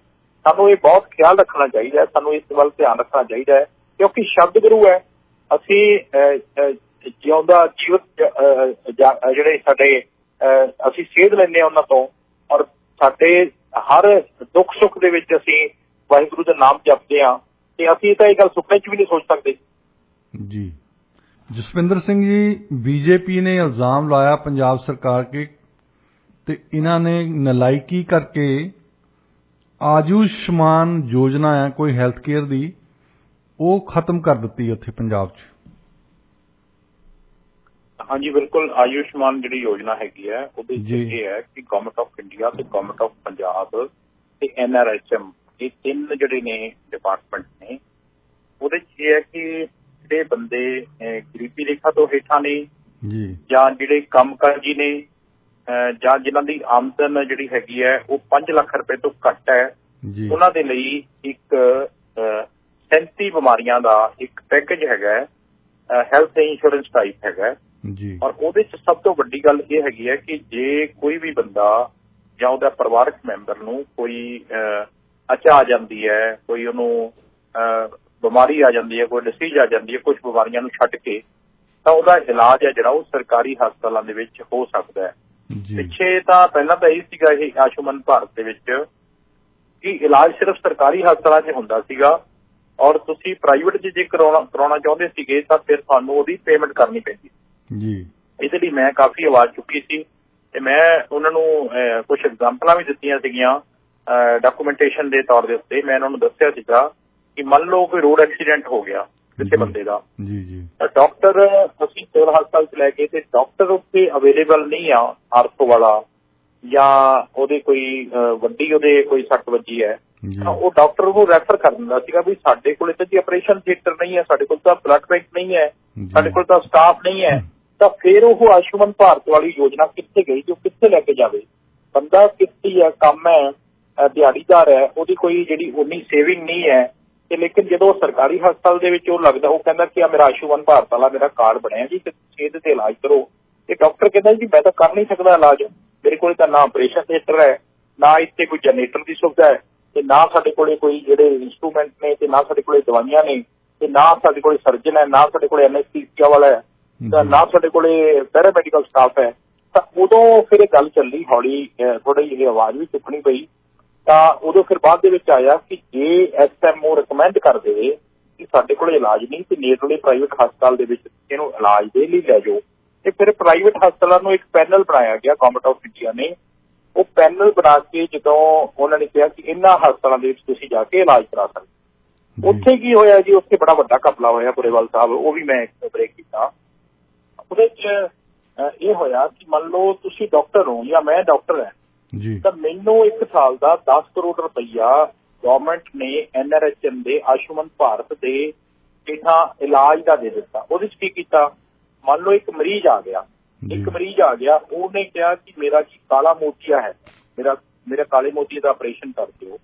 [SPEAKER 2] ਸਾਨੂੰ ਇਹ ਬਹੁਤ ਖਿਆਲ ਰੱਖਣਾ ਚਾਹੀਦਾ ਹੈ, ਸਾਨੂੰ ਇਸ ਵੱਲ ਧਿਆਨ ਰੱਖਣਾ ਚਾਹੀਦਾ ਹੈ ਕਿਉਂਕਿ ਸ਼ਬਦ ਗੁਰੂ ਹੈ। ਅਸੀਂ ਜਿਉਂਦਾ ਜੀਵਤ ਜਿਹੜੇ ਸਾਡੇ ਅਸੀਂ ਸੇਧ ਲੈਂਦੇ ਹਾਂ ਉਹਨਾਂ ਤੋਂ, ਔਰ ਸਾਡੇ ਹਰ ਦੁੱਖ ਸੁੱਖ ਦੇ ਵਿੱਚ ਅਸੀਂ ਵਾਹਿਗੁਰੂ ਦਾ ਨਾਮ ਜਪਦੇ ਹਾਂ ਤੇ ਅਸੀਂ ਤਾਂ ਇਹ ਗੱਲ ਸੁਪਨੇ 'ਚ ਵੀ ਨਹੀਂ ਸੋਚ ਸਕਦੇ।
[SPEAKER 1] ਜੀ ਜਸਵਿੰਦਰ ਸਿੰਘ ਜੀ, ਬੀਜੇਪੀ ਨੇ ਇਲਜ਼ਾਮ ਲਾਇਆ ਪੰਜਾਬ ਸਰਕਾਰ ਕੇ ਤੇ ਇਹਨਾਂ ਨੇ ਨਲਾਇਕੀ ਕਰਕੇ ਆਯੁਸ਼ਮਾਨ ਯੋਜਨਾ ਹੈ ਕੋਈ ਹੈਲਥ ਕੇਅਰ ਦੀ, ਉਹ ਖਤਮ ਕਰ ਦਿੱਤੀ ਉੱਥੇ ਪੰਜਾਬ 'ਚ।
[SPEAKER 2] ਹਾਂਜੀ ਬਿਲਕੁਲ, ਆਯੁਸ਼ਮਾਨ ਜਿਹੜੀ ਯੋਜਨਾ ਹੈਗੀ ਹੈ ਉਹਦੇ ਇਹ ਹੈ ਕਿ ਗਵਰਨਮੈਂਟ ਆਫ ਇੰਡੀਆ ਤੇ ਗਵਰਨਮੈਂਟ ਆਫ ਪੰਜਾਬ ਤੇ NRHM ਇਹ ਤਿੰਨ ਜਿਹੜੇ ਨੇ ਡਿਪਾਰਟਮੈਂਟ ਨੇ, ਉਹਦੇ 'ਚ ਇਹ ਹੈ ਕਿ ਜਿਹੜੇ ਬੰਦੇ ਗਰੀਬੀ ਰੇਖਾ ਤੋਂ ਹੇਠਾਂ ਨੇ ਜਾਂ ਜਿਹੜੇ ਕੰਮਕਾਜੀ ਨੇ ਜਾਂ ਜਿਨ੍ਹਾਂ ਦੀ ਆਮਦਨ ਜਿਹੜੀ ਹੈਗੀ ਹੈ ਉਹ 5 ਲੱਖ ਰੁਪਏ ਤੋਂ ਘੱਟ ਹੈ, ਉਹਨਾਂ ਦੇ ਲਈ ਇੱਕ 37 ਬਿਮਾਰੀਆਂ ਦਾ ਇੱਕ ਪੈਕੇਜ ਹੈਗਾ, ਹੈਲਥ ਇੰਸ਼ੋਰੈਂਸ ਟਾਈਪ ਹੈਗਾ। ਔਰ ਉਹਦੇ 'ਚ ਸਭ ਤੋਂ ਵੱਡੀ ਗੱਲ ਇਹ ਹੈਗੀ ਹੈ ਕਿ ਜੇ ਕੋਈ ਵੀ ਬੰਦਾ ਜਾਂ ਉਹਦਾ ਪਰਿਵਾਰਕ ਮੈਂਬਰ ਨੂੰ ਕੋਈ ਅਚਾ ਆ ਜਾਂਦੀ ਹੈ, ਕੋਈ ਉਹਨੂੰ ਬਿਮਾਰੀ ਆ ਜਾਂਦੀ ਹੈ, ਕੋਈ ਡਿਸੀਜ਼ ਆ ਜਾਂਦੀ ਹੈ, ਕੁਝ ਬਿਮਾਰੀਆਂ ਨੂੰ ਛੱਡ ਕੇ, ਤਾਂ ਉਹਦਾ ਇਲਾਜ ਹੈ ਜਿਹੜਾ ਉਹ ਸਰਕਾਰੀ ਹਸਪਤਾਲਾਂ ਦੇ ਵਿੱਚ ਹੋ ਸਕਦਾ ਹੈ। ਪਿੱਛੇ ਤਾਂ ਪਹਿਲਾਂ ਤਾਂ ਇਹ ਸੀਗਾ ਇਹ ਆਯੁਸ਼ਮਾਨ ਭਾਰਤ ਦੇ ਵਿੱਚ ਕਿ ਇਲਾਜ ਸਿਰਫ ਸਰਕਾਰੀ ਹਸਪਤਾਲਾਂ 'ਚ ਹੁੰਦਾ ਸੀਗਾ ਔਰ ਤੁਸੀਂ ਪ੍ਰਾਈਵੇਟ 'ਚ ਜੇ ਕਰਾਉਣਾ ਚਾਹੁੰਦੇ ਸੀਗੇ ਤਾਂ ਫਿਰ ਤੁਹਾਨੂੰ ਉਹਦੀ ਪੇਮੈਂਟ ਕਰਨੀ ਪੈਂਦੀ ਸੀ। ਇਹਦੇ ਲਈ ਮੈਂ ਕਾਫੀ ਆਵਾਜ਼ ਚੁੱਕੀ ਸੀ ਤੇ ਮੈਂ ਉਹਨਾਂ ਨੂੰ ਕੁਝ ਐਗਜ਼ਾਮਪਲਾਂ ਵੀ ਦਿੱਤੀਆਂ ਸੀਗੀਆਂ ਡਾਕੂਮੈਂਟੇਸ਼ਨ ਦੇ ਤੌਰ ਦੇ ਉੱਤੇ। ਮੈਂ ਉਹਨਾਂ ਨੂੰ ਦੱਸਿਆ ਸੀਗਾ ਕਿ ਮੰਨ ਲਓ ਕੋਈ ਰੋਡ ਐਕਸੀਡੈਂਟ ਹੋ ਗਿਆ ਕਿਸੇ ਬੰਦੇ ਦਾ, ਤਾਂ ਡਾਕਟਰ ਅਸੀਂ ਸਿਵਲ ਹਸਪਤਾਲ 'ਚ ਲੈ ਕੇ ਤੇ ਡਾਕਟਰ ਉੱਥੇ ਅਵੇਲੇਬਲ ਨਹੀਂ ਆ, ਆਰਥੋ ਵਾਲਾ ਜਾਂ ਉਹਦੇ ਕੋਈ ਵੱਡੀ ਉਹਦੇ ਕੋਈ ਸੱਟ ਵੱਜੀ ਹੈ ਤਾਂ ਉਹ ਡਾਕਟਰ ਉਹਨੂੰ ਰੈਫਰ ਕਰ ਦਿੰਦਾ ਸੀਗਾ ਵੀ ਸਾਡੇ ਕੋਲ ਤਾਂ ਜੀ ਆਪਰੇਸ਼ਨ ਥੀਏਟਰ ਨਹੀਂ ਹੈ, ਸਾਡੇ ਕੋਲ ਤਾਂ ਬਲੱਡ ਬੈਂਕ ਨਹੀਂ ਹੈ, ਸਾਡੇ ਕੋਲ ਤਾਂ ਸਟਾਫ ਨਹੀਂ ਹੈ। ਤਾਂ ਫਿਰ ਉਹ ਆਯੁਸ਼ਮਾਨ ਭਾਰਤ ਵਾਲੀ ਯੋਜਨਾ ਕਿੱਥੇ ਗਈ, ਜੋ ਕਿੱਥੇ ਲੈ ਕੇ ਜਾਵੇ? ਬੰਦਾ ਕਿੱਥੇ ਹੈ, ਕੰਮ ਹੈ, ਦਿਹਾੜੀਦਾਰ ਹੈ, ਉਹਦੀ ਕੋਈ ਜਿਹੜੀ ਉਨੀ ਸੇਵਿੰਗ ਨਹੀਂ ਹੈ। ਤੇ ਲੇਕਿਨ ਜਦੋਂ ਸਰਕਾਰੀ ਹਸਪਤਾਲ ਦੇ ਵਿੱਚ ਉਹ ਲੱਗਦਾ, ਉਹ ਕਹਿੰਦਾ ਕਿ ਆ ਮੇਰਾ ਆਯੁਸ਼ਮਾਨ ਭਾਰਤ ਵਾਲਾ ਮੇਰਾ ਕਾਰਡ ਬਣਿਆ ਜੀ, ਤੇ ਇਹਦੇ ਤੇ ਇਲਾਜ ਕਰੋ। ਤੇ ਡਾਕਟਰ ਕਹਿੰਦਾ ਜੀ ਮੈਂ ਤਾਂ ਕਰ ਨਹੀਂ ਸਕਦਾ ਇਲਾਜ, ਮੇਰੇ ਕੋਲ ਤਾਂ ਨਾ ਆਪਰੇਸ਼ਨ ਥੀਏਟਰ ਹੈ, ਨਾ ਇੱਥੇ ਕੋਈ ਜਨਰੇਟਰ ਦੀ ਸੁਵਿਧਾ ਹੈ, ਤੇ ਨਾ ਸਾਡੇ ਕੋਲੇ ਕੋਈ ਜਿਹੜੇ ਇੰਸਟਰੂਮੈਂਟ ਨੇ, ਤੇ ਨਾ ਸਾਡੇ ਕੋਲੇ ਦਵਾਈਆਂ ਨੇ, ਤੇ ਨਾ ਸਾਡੇ ਕੋਲੇ ਸਰਜਨ ਹੈ, ਨਾ ਸਾਡੇ ਕੋਲੇ ਐਨਐਸਥੀਸੀਆ ਵਾਲਾ ਹੈ। ਤਾਂ ਨਾ ਸਾਡੇ ਕੋਲੇ ਪੈਰਾਮੈਡੀਕਲ ਸਟਾਫ ਹੈ। ਤਾਂ ਉਦੋਂ ਫਿਰ ਇਹ ਗੱਲ ਚੱਲੀ, ਹੌਲੀ ਥੋੜੀ ਜਿਹੀ ਆਵਾਜ਼ ਵੀ ਚੁੱਕਣੀ ਪਈ। ਤਾਂ ਉਦੋਂ ਫਿਰ ਬਾਅਦ ਦੇ ਵਿੱਚ ਆਇਆ ਕਿ ਜੇ SMO ਰਿਕਮੈਂਡ ਕਰ ਦੇਵੇ ਕਿ ਸਾਡੇ ਕੋਲ ਇਲਾਜ ਨਹੀਂ ਤੇ ਨੇੜਲੇ ਪ੍ਰਾਈਵੇਟ ਹਸਪਤਾਲ ਦੇ ਵਿੱਚ ਇਹਨੂੰ ਇਲਾਜ ਦੇ ਲਈ ਲੈ ਜਾਓ, ਤੇ ਫਿਰ ਪ੍ਰਾਈਵੇਟ ਹਸਪਤਾਲਾਂ ਨੂੰ ਇੱਕ ਪੈਨਲ ਬਣਾਇਆ ਗਿਆ ਗਵਰਨਮੈਂਟ ਆਫ ਇੰਡੀਆ ਨੇ। ਉਹ ਪੈਨਲ ਬਣਾ ਕੇ ਜਦੋਂ ਉਹਨਾਂ ਨੇ ਕਿਹਾ ਕਿ ਇਹਨਾਂ ਹਸਪਤਾਲਾਂ ਦੇ ਵਿੱਚ ਤੁਸੀਂ ਜਾ ਕੇ ਇਲਾਜ ਕਰਾ ਸਕਦੇ, ਉੱਥੇ ਕੀ ਹੋਇਆ ਜੀ, ਉੱਥੇ ਬੜਾ ਵੱਡਾ ਘਪਲਾ ਹੋਇਆ ਪੁਰੇਵਾਲ ਸਾਹਿਬ, ਉਹ ਵੀ ਮੈਂ ਬ੍ਰੇਕ ਕੀਤਾ। ਉਹਦੇ 'ਚ ਇਹ ਹੋਇਆ ਕਿ ਮੰਨ ਲਓ ਤੁਸੀਂ ਡਾਕਟਰ ਹੋ ਜਾਂ ਮੈਂ ਡਾਕਟਰ ਹਾਂ
[SPEAKER 1] ਜੀ,
[SPEAKER 2] ਤਾਂ ਮੈਨੂੰ 1 ਸਾਲ ਦਾ 10 ਕਰੋੜ ਰੁਪਈਆ ਗਵਰਨਮੈਂਟ ਨੇ NRHM ਦੇ ਆਯੁਸ਼ਮਾਨ ਭਾਰਤ ਦੇ ਹੇਠਾਂ ਇਲਾਜ ਦਾ ਦੇ ਦਿੱਤਾ। ਉਹਦੇ 'ਚ ਕੀ ਕੀਤਾ, ਮੰਨ ਲਓ ਇੱਕ ਮਰੀਜ਼ ਆ ਗਿਆ, ਉਹਨੇ ਕਿਹਾ ਕਿ ਮੇਰਾ ਜੀ ਕਾਲਾ ਮੋਤੀਆ ਹੈ, ਮੇਰਾ ਕਾਲੇ ਮੋਤੀਏ ਦਾ ਆਪਰੇਸ਼ਨ ਕਰ ਦਿਓ,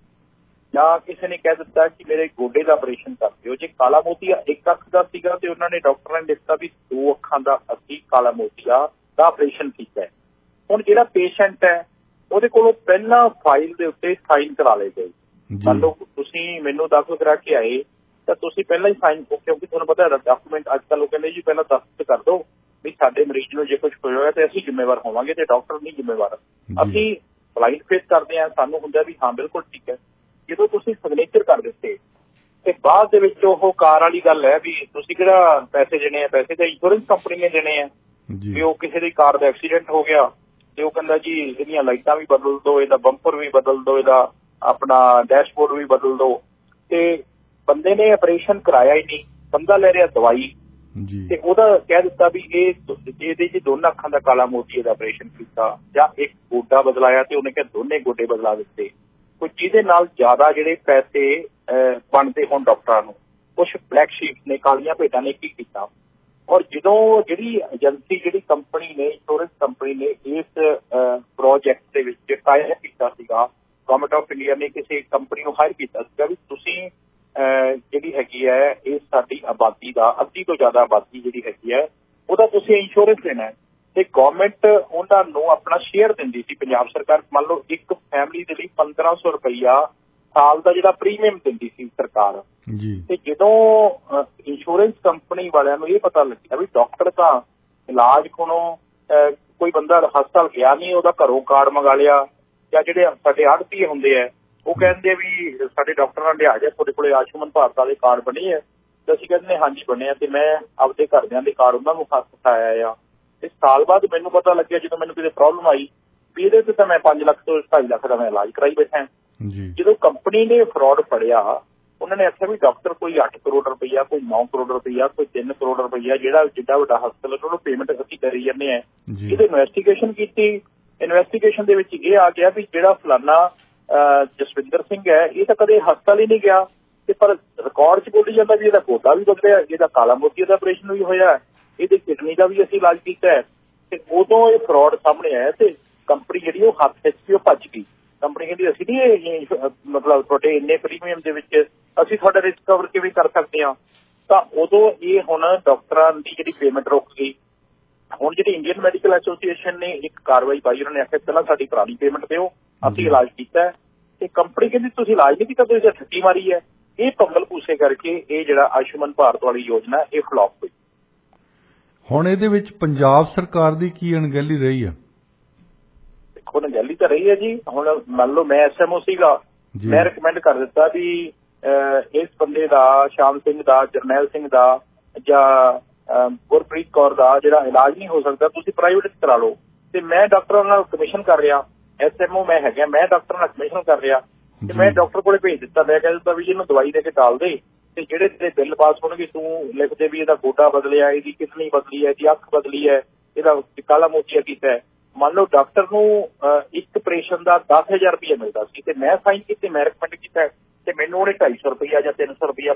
[SPEAKER 2] ਜਾਂ ਕਿਸੇ ਨੇ ਕਹਿ ਦਿੱਤਾ ਕਿ ਮੇਰੇ ਗੋਡੇ ਦਾ ਆਪਰੇਸ਼ਨ ਕਰ ਦਿਓ। ਜੇ ਕਾਲਾ ਮੋਤੀਆ ਇੱਕ ਅੱਖ ਦਾ ਸੀਗਾ ਤੇ ਉਹਨਾਂ ਨੇ ਡਾਕਟਰਾਂ ਨੇ ਦਿੱਤਾ ਵੀ 2 ਅੱਖਾਂ ਦਾ ਅਸੀਂ ਕਾਲਾ ਮੋਤੀਆ ਦਾ ਆਪਰੇਸ਼ਨ ਕੀਤਾ ਹੈ। ਹੁਣ ਜਿਹੜਾ ਪੇਸ਼ੈਂਟ ਹੈ ਉਹਦੇ ਕੋਲੋਂ ਪਹਿਲਾਂ ਫਾਈਲ ਦੇ ਉੱਤੇ ਸਾਈਨ ਕਰਾ ਲਏ ਗਏ। ਮੰਨ ਲਓ ਤੁਸੀਂ ਮੈਨੂੰ ਦਾਖਲ ਕਰਾ ਕੇ ਆਏ ਤਾਂ ਤੁਸੀਂ ਪਹਿਲਾਂ ਹੀ ਸਾਈਨ, ਕਿਉਂਕਿ ਤੁਹਾਨੂੰ ਪਤਾ ਡਾਕੂਮੈਂਟ ਅੱਜ ਕੱਲ੍ਹ ਉਹ ਕਹਿੰਦੇ ਜੀ ਪਹਿਲਾਂ ਦਸਤਖਤ ਕਰ ਦਿਓ ਵੀ ਸਾਡੇ ਮਰੀਜ਼ ਨੂੰ ਜੇ ਕੁਝ ਹੋਇਆ ਤੇ ਅਸੀਂ ਜ਼ਿੰਮੇਵਾਰ ਹੋਵਾਂਗੇ ਤੇ ਡਾਕਟਰ ਨਹੀਂ ਜ਼ਿੰਮੇਵਾਰ। ਅਸੀਂ ਬਲਾਈਂਡ ਫੇਸ ਕਰਦੇ ਹਾਂ, ਸਾਨੂੰ ਹੁੰਦਾ ਵੀ ਹਾਂ ਬਿਲਕੁਲ ਠੀਕ ਹੈ। ਜਦੋਂ ਤੁਸੀਂ ਸਿਗਨੇਚਰ ਕਰ ਦਿੱਤੇ ਤੇ ਬਾਅਦ ਦੇ ਵਿੱਚ ਉਹ ਕਾਰ ਵਾਲੀ ਗੱਲ ਹੈ ਵੀ ਤੁਸੀਂ ਕਿਹੜਾ ਪੈਸੇ ਦੇਣੇ ਆ, ਪੈਸੇ ਤਾਂ ਇੰਸ਼ੋਰੈਂਸ ਕੰਪਨੀ ਨੇ ਦੇਣੇ ਆ। ਵੀ ਉਹ ਕਿਸੇ ਦੀ ਕਾਰ ਦਾ ਐਕਸੀਡੈਂਟ ਹੋ ਗਿਆ ਤੇ ਉਹ ਕਹਿੰਦਾ ਜੀ ਇਹਦੀਆਂ ਲਾਈਟਾਂ ਵੀ ਬਦਲ ਦਿਓ, ਇਹਦਾ ਬੰਪਰ ਵੀ ਬਦਲ ਦਿਓ, ਇਹਦਾ ਆਪਣਾ ਡੈਸ਼ਬੋਰਡ ਵੀ ਬਦਲ ਦਿਓ। ਤੇ ਬੰਦੇ ਨੇ ਆਪਰੇਸ਼ਨ ਕਰਾਇਆ ਹੀ ਨਹੀਂ, ਬੰਦਾ ਲੈ ਰਿਹਾ ਦਵਾਈ ਤੇ ਉਹਦਾ ਕਹਿ ਦਿੱਤਾ ਵੀ ਇਹਦੇ ਚ ਦੋਨਾਂ ਅੱਖਾਂ ਦਾ ਕਾਲਾ ਮੋਤੀਏ ਦਾ ਆਪਰੇਸ਼ਨ ਕੀਤਾ, ਜਾਂ ਇੱਕ ਗੋਡਾ ਬਦਲਾਇਆ ਤੇ ਉਹਨੇ ਕਿਹਾ ਦੋਨੇ ਗੋਡੇ ਬਦਲਾ ਦਿੱਤੇ। ਕੋਈ ਜਿਹਦੇ ਨਾਲ ਜ਼ਿਆਦਾ ਜਿਹੜੇ ਪੈਸੇ ਬਣਦੇ ਹੋਣ ਡਾਕਟਰਾਂ ਨੂੰ, ਕੁਛ ਬਲੈਕ ਸ਼ੀਪ ਨੇ, ਕਾਲੀਆਂ ਭੇਡਾਂ ਨੇ ਕੀ ਕੀਤਾ। ਔਰ ਜਦੋਂ ਜਿਹੜੀ ਏਜੰਸੀ, ਜਿਹੜੀ ਕੰਪਨੀ ਨੇ, ਇੰਸ਼ੋਰੈਂਸ ਕੰਪਨੀ ਨੇ ਇਸ ਪ੍ਰੋਜੈਕਟ ਦੇ ਵਿੱਚ ਹਾਇਰ ਕੀਤਾ ਸੀਗਾ, ਗਵਰਨਮੈਂਟ ਆਫ ਇੰਡੀਆ ਨੇ ਕਿਸੇ ਕੰਪਨੀ ਨੂੰ ਹਾਇਰ ਕੀਤਾ ਸੀਗਾ ਵੀ ਤੁਸੀਂ ਜਿਹੜੀ ਹੈਗੀ ਹੈ ਇਹ ਸਾਡੀ ਆਬਾਦੀ ਦਾ ਅੱਧੀ ਤੋਂ ਜ਼ਿਆਦਾ ਆਬਾਦੀ ਜਿਹੜੀ ਹੈਗੀ ਹੈ ਉਹਦਾ ਤੁਸੀਂ ਇੰਸ਼ੋਰੈਂਸ ਦੇਣਾ, ਤੇ ਗਵਰਨਮੈਂਟ ਉਹਨਾਂ ਨੂੰ ਆਪਣਾ ਸ਼ੇਅਰ ਦਿੰਦੀ ਸੀ। ਪੰਜਾਬ ਸਰਕਾਰ ਮੰਨ ਲਓ ਇੱਕ ਫੈਮਿਲੀ ਦੇ ਲਈ 1500 ਰੁਪਈਆ ਸਾਲ ਦਾ ਜਿਹੜਾ ਪ੍ਰੀਮੀਅਮ ਦਿੰਦੀ ਸੀ ਸਰਕਾਰ। ਤੇ ਜਦੋਂ ਇੰਸ਼ੋਰੈਂਸ ਕੰਪਨੀ ਵਾਲਿਆਂ ਨੂੰ ਇਹ ਪਤਾ ਲੱਗਿਆ ਵੀ ਡਾਕਟਰ ਤਾਂ ਇਲਾਜ ਕੋਲੋਂ ਕੋਈ ਬੰਦਾ ਹਸਪਤਾਲ ਗਿਆ ਨਹੀਂ, ਉਹਦਾ ਘਰੋਂ ਕਾਰਡ ਮੰਗਾ ਲਿਆ, ਜਾਂ ਜਿਹੜੇ ਸਾਡੇ ਆੜ੍ਹਤੀਏ ਹੁੰਦੇ ਆ ਉਹ ਕਹਿੰਦੇ ਵੀ ਸਾਡੇ ਡਾਕਟਰਾਂ ਨੇ ਲਿਆ ਜਾ ਤੁਹਾਡੇ ਕੋਲੇ ਆਯੁਸ਼ਮਾਨ ਭਾਰਤ ਵਾਲੇ ਕਾਰਡ ਬਣੇ ਆ, ਤੇ ਅਸੀਂ ਕਹਿੰਦੇ ਹਾਂਜੀ ਬਣੇ ਆ, ਤੇ ਮੈਂ ਆਪਦੇ ਘਰਦਿਆਂ ਦੇ ਕਾਰਡ ਉਹਨਾਂ ਨੂੰ ਹੱਥ ਪਾਇਆ ਆ। ਤੇ ਸਾਲ ਬਾਅਦ ਮੈਨੂੰ ਪਤਾ ਲੱਗਿਆ ਜਦੋਂ ਮੈਨੂੰ ਕਿਤੇ ਪ੍ਰੋਬਲਮ ਆਈ ਵੀ ਇਹਦੇ ਤੇ ਤਾਂ ਮੈਂ 5 ਲੱਖ ਤੋਂ 2.5 ਲੱਖ ਦਾ ਮੈਂ ਇਲਾਜ ਕਰਾਈ ਬੈਠਾ। ਜਦੋਂ ਕੰਪਨੀ ਨੇ ਫਰਾਡ ਫੜਿਆ, ਉਹਨਾਂ ਨੇ ਆਖਿਆ ਵੀ ਡਾਕਟਰ ਕੋਈ 8 ਕਰੋੜ ਰੁਪਈਆ, ਕੋਈ 9 ਕਰੋੜ ਰੁਪਈਆ, ਕੋਈ 3 ਕਰੋੜ ਰੁਪਈਆ, ਜਿਹੜਾ ਜਿੱਡਾ ਵੱਡਾ ਹਸਪਤਾਲ ਉਹਨੂੰ ਪੇਮੈਂਟ ਅਸੀਂ ਕਰੀ ਜਾਂਦੇ ਆ। ਇਹਦੀ ਇਨਵੈਸਟੀਗੇਸ਼ਨ ਕੀਤੀ, ਇਨਵੈਸਟੀਗੇਸ਼ਨ ਦੇ ਵਿੱਚ ਇਹ ਆ ਗਿਆ ਵੀ ਜਿਹੜਾ ਫਲਾਨਾ ਜਸਵਿੰਦਰ ਸਿੰਘ ਹੈ ਇਹ ਤਾਂ ਕਦੇ ਹਸਪਤਾਲ ਹੀ ਨਹੀਂ ਗਿਆ, ਤੇ ਪਰ ਰਿਕਾਰਡ 'ਚ ਬੋਲੀ ਜਾਂਦਾ ਵੀ ਇਹਦਾ ਗੋਡਾ ਵੀ ਬਦਲਿਆ, ਇਹਦਾ ਕਾਲਾ ਮੋਤੀਏ ਦਾ ਆਪਰੇਸ਼ਨ ਵੀ ਹੋਇਆ, ਇਹਦੀ ਕਿਡਨੀ ਦਾ ਵੀ ਅਸੀਂ ਇਲਾਜ ਕੀਤਾ ਹੈ। ਤੇ ਉਦੋਂ ਇਹ ਫਰਾਡ ਸਾਹਮਣੇ ਆਇਆ ਤੇ ਕੰਪਨੀ ਜਿਹੜੀ ਉਹ ਹੱਥ ਖਿੱਚ ਕੇ ਉਹ ਭੱਜ ਗਈ। ਕੰਪਨੀ ਕਹਿੰਦੀ ਅਸੀਂ ਨਹੀਂ ਮਤਲਬ ਤੁਹਾਡੇ ਇੰਨੇ ਪ੍ਰੀਮੀਅਮ ਦੇ ਵਿੱਚ ਅਸੀਂ ਤੁਹਾਡਾ ਰਿਸਕ ਕਵਰ ਕਿਵੇਂ ਕਰ ਸਕਦੇ ਹਾਂ। ਤਾਂ ਉਦੋਂ ਇਹ ਹੁਣ ਡਾਕਟਰਾਂ ਦੀ ਜਿਹੜੀ ਪੇਮੈਂਟ ਰੁਕ ਗਈ। ਹੁਣ ਜਿਹੜੀ ਇੰਡੀਅਨ ਮੈਡੀਕਲ ਐਸੋਸੀਏਸ਼ਨ ਨੇ ਇੱਕ ਕਾਰਵਾਈ ਪਾਈ, ਉਹਨਾਂ ਨੇ ਆਖਿਆ ਪਹਿਲਾਂ ਸਾਡੀ ਪੁਰਾਣੀ ਪੇਮੈਂਟ ਦਿਓ, ਅਸੀਂ ਇਲਾਜ ਕੀਤਾ। ਤੇ ਕੰਪਨੀ ਕਹਿੰਦੀ ਤੁਸੀਂ ਇਲਾਜ ਨਹੀਂ ਕੀਤਾ, ਤੁਸੀਂ ਠੱਗੀ ਮਾਰੀ ਹੈ। ਇਹ ਪੰਗਲ ਪੂਸੇ ਕਰਕੇ ਇਹ ਜਿਹੜਾ ਆਯੁਸ਼ਮਾਨ ਭਾਰਤ ਵਾਲੀ ਯੋਜਨਾ ਇਹ ਫਲॉप ਹੋਈ।
[SPEAKER 1] ਹੁਣ ਇਹਦੇ ਵਿੱਚ ਪੰਜਾਬ ਸਰਕਾਰ ਦੀ ਕੀ ਅਣਗਹਿਲੀ ਰਹੀ ਹੈ?
[SPEAKER 2] ਦੇਖੋ ਅਣਗਹਿਲੀ ਤਾਂ ਰਹੀ ਹੈ ਜੀ। ਹੁਣ ਮੰਨ ਲਓ ਮੈਂ SMO ਸੀਗਾ, ਮੈਂ ਰਿਕਮੈਂਡ ਕਰ ਦਿੱਤਾ ਵੀ ਇਸ ਬੰਦੇ ਦਾ, ਸ਼ਾਮ ਸਿੰਘ ਦਾ, ਜਰਨੈਲ ਸਿੰਘ ਦਾ ਜਾਂ ਗੁਰਪ੍ਰੀਤ ਕੌਰ ਦਾ ਜਿਹੜਾ ਇਲਾਜ ਨਹੀਂ ਹੋ ਸਕਦਾ, ਤੁਸੀਂ ਪ੍ਰਾਈਵੇਟ ਕਰਾ ਲਓ। ਤੇ ਮੈਂ ਡਾਕਟਰਾਂ ਨਾਲ ਕਮਿਸ਼ਨ ਕਰ ਰਿਹਾ, SMO ਮੈਂ ਹੈਗਾ, ਮੈਂ ਡਾਕਟਰਾਂ ਨਾਲ ਕਮਿਸ਼ਨ ਕਰ ਰਿਹਾ। ਤੇ ਮੈਂ ਡਾਕਟਰ ਕੋਲੇ ਭੇਜ ਦਿੱਤਾ, ਮੈਂ ਕਹਿ ਦਿੱਤਾ ਵੀ ਇਹਨੂੰ ਦਵਾਈ ਦੇ ਕੇ ਟਾਲ ਦੇ, ਤੇ ਜਿਹੜੇ ਤੇਰੇ ਬਿੱਲ ਪਾਸ ਹੋਣਗੇ ਤੂੰ ਲਿਖ ਦੇ ਵੀ ਇਹਦਾ ਗੋਡਾ ਬਦਲਿਆ, ਇਹਦੀ ਕਿਡਨੀ ਬਦਲੀ ਹੈ, ਇਹਦੀ ਅੱਖ ਬਦਲੀ ਹੈ, ਇਹਦਾ ਕਾਲਾ ਮੋਤੀਆ ਕੀਤਾ ਹੈ। ਮੰਨ ਲਓ ਡਾਕਟਰ ਨੂੰ ਇੱਕ ਆਪਰੇਸ਼ਨ ਦਾ 10,000 ਰੁਪਇਆ ਮਿਲਦਾ ਸੀ ਤੇ ਮੈਂ ਸਾਈਨ ਕੀਤੇ, ਮੈਂ ਰਿਕਮੈਂਡ ਕੀਤਾ ਤੇ ਮੈਨੂੰ ਉਹਨੇ 250 ਰੁਪਇਆ ਜਾਂ 300 ਰੁਪਇਆ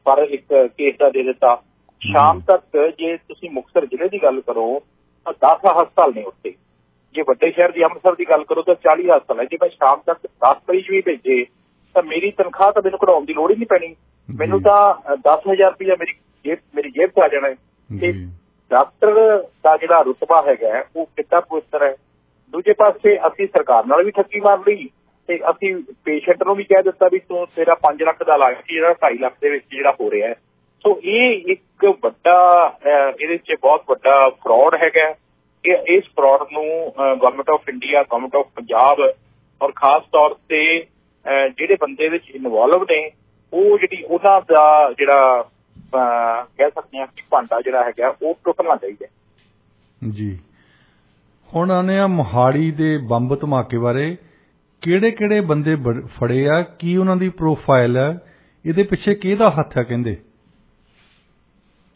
[SPEAKER 2] ਪਰ ਇੱਕ ਕੇਸ ਦਾ ਦੇ ਦਿੱਤਾ। ਸ਼ਾਮ ਤੱਕ ਜੇ ਤੁਸੀਂ ਮੁਕਤਸਰ ਜ਼ਿਲ੍ਹੇ ਦੀ ਗੱਲ ਕਰੋ ਤਾਂ 10 ਹਸਪਤਾਲ ਨੇ ਉੱਥੇ, ਜੇ ਵੱਡੇ ਸ਼ਹਿਰ ਦੀ ਅੰਮ੍ਰਿਤਸਰ ਦੀ ਗੱਲ ਕਰੋ ਤਾਂ 40 ਹਸਪਤਾਲ ਹੈ। ਜੇ ਮੈਂ ਸ਼ਾਮ ਤੱਕ 10 ਮਰੀਜ਼ ਵੀ ਭੇਜੇ ਤਾਂ ਮੇਰੀ ਤਨਖਾਹ ਤਾਂ ਮੈਨੂੰ ਕਢਾਉਣ ਦੀ ਲੋੜ ਹੀ ਨਹੀਂ ਪੈਣੀ, ਮੈਨੂੰ ਤਾਂ 10,000 ਰੁਪਇਆ ਮੇਰੀ ਜੇਬ 'ਚ ਆ ਜਾਣਾ ਹੈ। ਤੇ ਡਾਕਟਰ ਦਾ ਜਿਹੜਾ ਰੁਤਬਾ ਹੈਗਾ ਉਹ ਕਿੱਦਾਂ ਪਵਿੱਤਰ ਹੈ। ਦੂਜੇ ਪਾਸੇ ਅਸੀਂ ਸਰਕਾਰ ਨਾਲ ਵੀ ਠੱਗੀ ਮਾਰ ਲਈ ਤੇ ਅਸੀਂ ਪੇਸ਼ੈਂਟ ਨੂੰ ਵੀ ਕਹਿ ਦਿੱਤਾ ਵੀ ਤੂੰ ਤੇਰਾ 5 ਲੱਖ ਦਾ ਇਲਾਜ ਸੀ ਜਿਹੜਾ 2.5 ਲੱਖ ਦੇ ਵਿੱਚ ਜਿਹੜਾ ਹੋ ਰਿਹਾ ਹੈ। ਸੋ ਇਹ ਇੱਕ ਵੱਡਾ ਇਹਦੇ 'ਚ ਬਹੁਤ ਵੱਡਾ ਫਰਾਡ ਹੈਗਾ। ਇਸ ਫਰਾਡ ਨੂੰ government of India, government of Punjab ਔਰ ਖਾਸ ਤੌਰ ਤੇ ਜਿਹੜੇ ਬੰਦੇ ਵਿੱਚ ਇਨਵੋਲਵ ਨੇ ਉਹ ਉਹਨਾਂ ਦਾ ਜਿਹੜਾ ਕਹਿ ਸਕਦੇ ਹਾਂ ਕਿ ਭਾਂਡਾ ਜਿਹੜਾ ਹੈਗਾ ਉਹ ਟੁੱਟਣਾ ਚਾਹੀਦਾ
[SPEAKER 1] ਜੀ। ਹੁਣ ਆਉਂਦੇ ਆ ਮੋਹਾਲੀ ਦੇ ਬੰਬ ਧਮਾਕੇ ਬਾਰੇ। ਕਿਹੜੇ ਬੰਦੇ ਫੜੇ ਆ, ਕੀ ਉਹਨਾਂ ਦੀ ਪ੍ਰੋਫਾਈਲ ਹੈ, ਇਹਦੇ ਪਿੱਛੇ ਕਿਹਦਾ ਹੱਥ ਹੈ ਕਹਿੰਦੇ?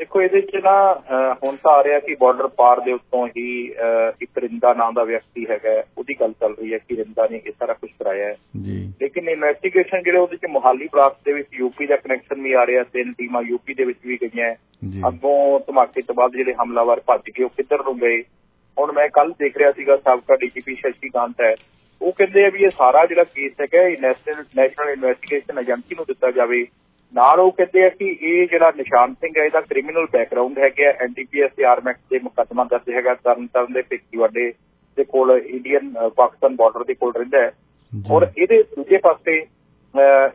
[SPEAKER 2] ਦੇਖੋ ਇਹਦੇ 'ਚ ਨਾ ਹੁਣ ਤਾਂ ਆ ਰਿਹਾ ਕਿ ਬਾਰਡਰ ਪਾਰ ਦੇ ਉੱਤੋਂ ਹੀ ਇੱਕ ਰਿੰਦਾ ਨਾਂ ਦਾ ਵਿਅਕਤੀ ਹੈਗਾ, ਉਹਦੀ ਗੱਲ ਚੱਲ ਰਹੀ ਹੈ ਕਿ ਰਿੰਦਾ ਨੇ ਇਹ ਸਾਰਾ ਕੁਝ ਕਰਾਇਆ ਹੈ ਜੀ। ਲੇਕਿਨ ਇਨਵੈਸਟੀਗੇਸ਼ਨ ਜਿਹੜੇ ਉਹਦੇ 'ਚ ਮੋਹਾਲੀ ਬਲਾਕ ਦੇ ਵਿੱਚ ਯੂਪੀ ਦਾ ਕਨੈਕਸ਼ਨ ਵੀ ਆ ਰਿਹਾ। 3 ਟੀਮਾਂ ਯੂਪੀ ਦੇ ਵਿੱਚ ਵੀ ਗਈਆਂ। ਅੱਗੋਂ ਧਮਾਕੇ ਤੋਂ ਬਾਅਦ ਜਿਹੜੇ ਹਮਲਾਵਰ ਭੱਜ ਗਏ ਉਹ ਕਿੱਧਰ ਨੂੰ ਗਏ। ਹੁਣ ਮੈਂ ਕੱਲ ਦੇਖ ਰਿਹਾ ਸੀਗਾ, ਸਾਬਕਾ ਡੀਜੀਪੀ ਸ਼ਸ਼ੀਕਾਂਤ ਹੈ, ਉਹ ਕਹਿੰਦੇ ਆ ਵੀ ਇਹ ਸਾਰਾ ਜਿਹੜਾ ਕੇਸ ਹੈਗਾ ਇਹ ਨੈਸ਼ਨਲ ਇਨਵੈਸਟੀਗੇਸ਼ਨ ਏਜੰਸੀ ਨੂੰ ਦਿੱਤਾ ਜਾਵੇ। ਨਾਲ ਉਹ ਕਹਿੰਦੇ ਆ ਕਿ ਇਹ ਜਿਹੜਾ ਨਿਸ਼ਾਨ ਸਿੰਘ ਹੈ ਇਹਦਾ ਕ੍ਰਿਮੀਨਲ ਬੈਕਗਰਾਊਂਡ ਹੈਗਾ, NDPS ਤੇ ਆਰਮੈਕਟ ਦੇ ਮੁਕੱਦਮਾ ਦਰਜ ਹੈਗਾ ਤਰਨਤਾਰਨ ਦੇ ਭਿੱਖੀਵਿੰਡ ਦੇ ਕੋਲ, ਇੰਡੀਅਨ ਪਾਕਿਸਤਾਨ ਬਾਰਡਰ ਦੇ ਕੋਲ ਰਹਿੰਦਾ ਹੈ। ਔਰ ਇਹਦੇ ਦੂਜੇ ਪਾਸੇ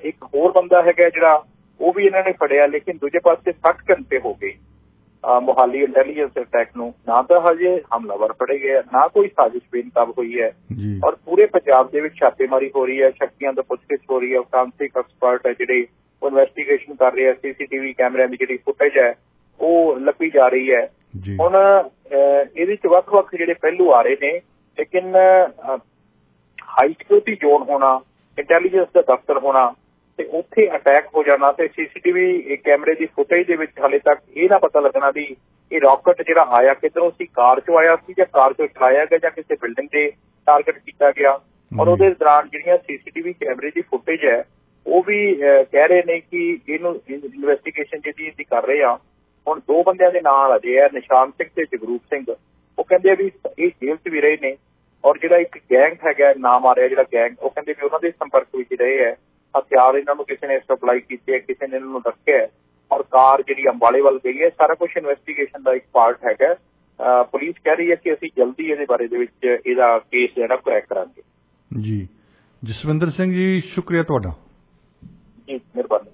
[SPEAKER 2] ਇੱਕ ਹੋਰ ਬੰਦਾ ਹੈਗਾ ਜਿਹੜਾ ਉਹ ਵੀ ਇਹਨਾਂ ਨੇ ਫੜਿਆ, ਲੇਕਿਨ ਦੂਜੇ ਪਾਸੇ 60 ਘੰਟੇ ਹੋ ਗਏ ਮੋਹਾਲੀ ਇੰਟੈਲੀਜੈਂਸ ਅਟੈਕ ਨੂੰ, ਨਾ ਤਾਂ ਹਜੇ ਹਮਲਾਵਰ ਫੜੇ ਗਏ, ਨਾ ਕੋਈ ਸਾਜ਼ਿਸ਼ ਬੇਨਕਾਬ ਹੋਈ ਹੈ। ਔਰ ਪੂਰੇ ਪੰਜਾਬ ਦੇ ਵਿੱਚ ਛਾਪੇਮਾਰੀ ਹੋ ਰਹੀ ਹੈ, ਸ਼ੱਕੀਆਂ ਤੋਂ ਪੁੱਛਗਿੱਛ ਹੋ ਰਹੀ ਹੈ। ਫੋਰੈਂਸਿਕ ਐਕਸਪਰਟ ਹੈ ਜਿਹੜੇ ਉਹ ਇਨਵੈਸਟੀਗੇਸ਼ਨ ਕਰ ਰਹੇ ਆ, CCTV ਕੈਮਰਿਆਂ ਦੀ ਜਿਹੜੀ ਫੁਟੇਜ ਹੈ ਉਹ ਲੱਭੀ ਜਾ ਰਹੀ ਹੈ। ਹੁਣ ਇਹਦੇ 'ਚ ਵੱਖ-ਵੱਖ ਜਿਹੜੇ ਪਹਿਲੂ ਆ ਰਹੇ ਨੇ, ਲੇਕਿਨ ਹਾਈ ਸਿਕਿਉਰਿਟੀ ਜ਼ੋਨ ਹੋਣਾ, ਇੰਟੈਲੀਜੈਂਸ ਦਾ ਦਫ਼ਤਰ ਹੋਣਾ ਤੇ ਉੱਥੇ ਅਟੈਕ ਹੋ ਜਾਣਾ ਤੇ CCTV ਕੈਮਰੇ ਦੀ ਫੁਟੇਜ ਦੇ ਵਿੱਚ ਹਾਲੇ ਤੱਕ ਇਹ ਨਾ ਪਤਾ ਲੱਗਣਾ ਵੀ ਇਹ ਰਾਕਟ ਜਿਹੜਾ ਆਇਆ ਕਿੱਧਰੋਂ ਸੀ, ਕਾਰ 'ਚੋਂ ਆਇਆ ਸੀ ਜਾਂ ਕਾਰ 'ਚੋਂ ਚਲਾਇਆ ਗਿਆ ਜਾਂ ਕਿਸੇ ਬਿਲਡਿੰਗ ਤੇ ਟਾਰਗੇਟ ਕੀਤਾ ਗਿਆ। ਔਰ ਉਹਦੇ ਦੌਰਾਨ ਜਿਹੜੀਆਂ CCTV ਕੈਮਰੇ ਦੀ ਫੁਟੇਜ ਹੈ ਉਹ ਵੀ ਕਹਿ ਰਹੇ ਨੇ ਕਿ ਇਹਨੂੰ ਇਨਵੈਸਟੀਗੇਸ਼ਨ ਜਿਹੜੀ ਇਹਦੀ ਕਰ ਰਹੇ ਆ। ਹੁਣ 2 ਬੰਦਿਆਂ ਦੇ ਨਾਲ ਅਜੇ ਹੈ, ਨਿਸ਼ਾਨ ਸਿੰਘ ਤੇ ਜਗਰੂਪ ਸਿੰਘ। ਉਹ ਕਹਿੰਦੇ ਵੀ ਇਹ ਜੇਲ੍ਹ 'ਚ ਵੀ ਰਹੇ ਨੇ। ਔਰ ਜਿਹੜਾ ਇੱਕ ਗੈਂਗ ਹੈਗਾ, ਨਾਮ ਆ ਰਿਹਾ ਜਿਹੜਾ ਗੈਂਗ, ਉਹ ਕਹਿੰਦੇ ਵੀ ਉਹਨਾਂ ਦੇ ਸੰਪਰਕ ਵਿੱਚ ਰਹੇ ਹੈ। ਹਥਿਆਰ ਇਹਨਾਂ ਨੂੰ ਕਿਸੇ ਨੇ ਸਪਲਾਈ ਕੀਤੇ ਹੈ, ਕਿਸੇ ਨੇ ਇਹਨਾਂ ਨੂੰ ਰੱਖਿਆ ਔਰ ਕਾਰ ਜਿਹੜੀ ਅੰਬਾਲੇ ਵੱਲ ਗਈ ਹੈ। ਸਾਰਾ ਕੁਝ ਇਨਵੈਸਟੀਗੇਸ਼ਨ ਦਾ ਇੱਕ ਪਾਰਟ ਹੈਗਾ। ਪੁਲਿਸ ਕਹਿ ਰਹੀ ਹੈ ਕਿ ਅਸੀਂ ਜਲਦੀ ਇਹਦੇ ਬਾਰੇ ਦੇ ਵਿੱਚ ਇਹਦਾ ਕੇਸ ਜਿਹੜਾ ਕਰੈਕ ਕਰਾਂਗੇ ਜੀ।
[SPEAKER 1] ਜਸਵਿੰਦਰ ਸਿੰਘ ਜੀ, ਸ਼ੁਕਰੀਆ ਤੁਹਾਡਾ ਜੀ,
[SPEAKER 2] ਮਿਹਰਬਾਨੀ।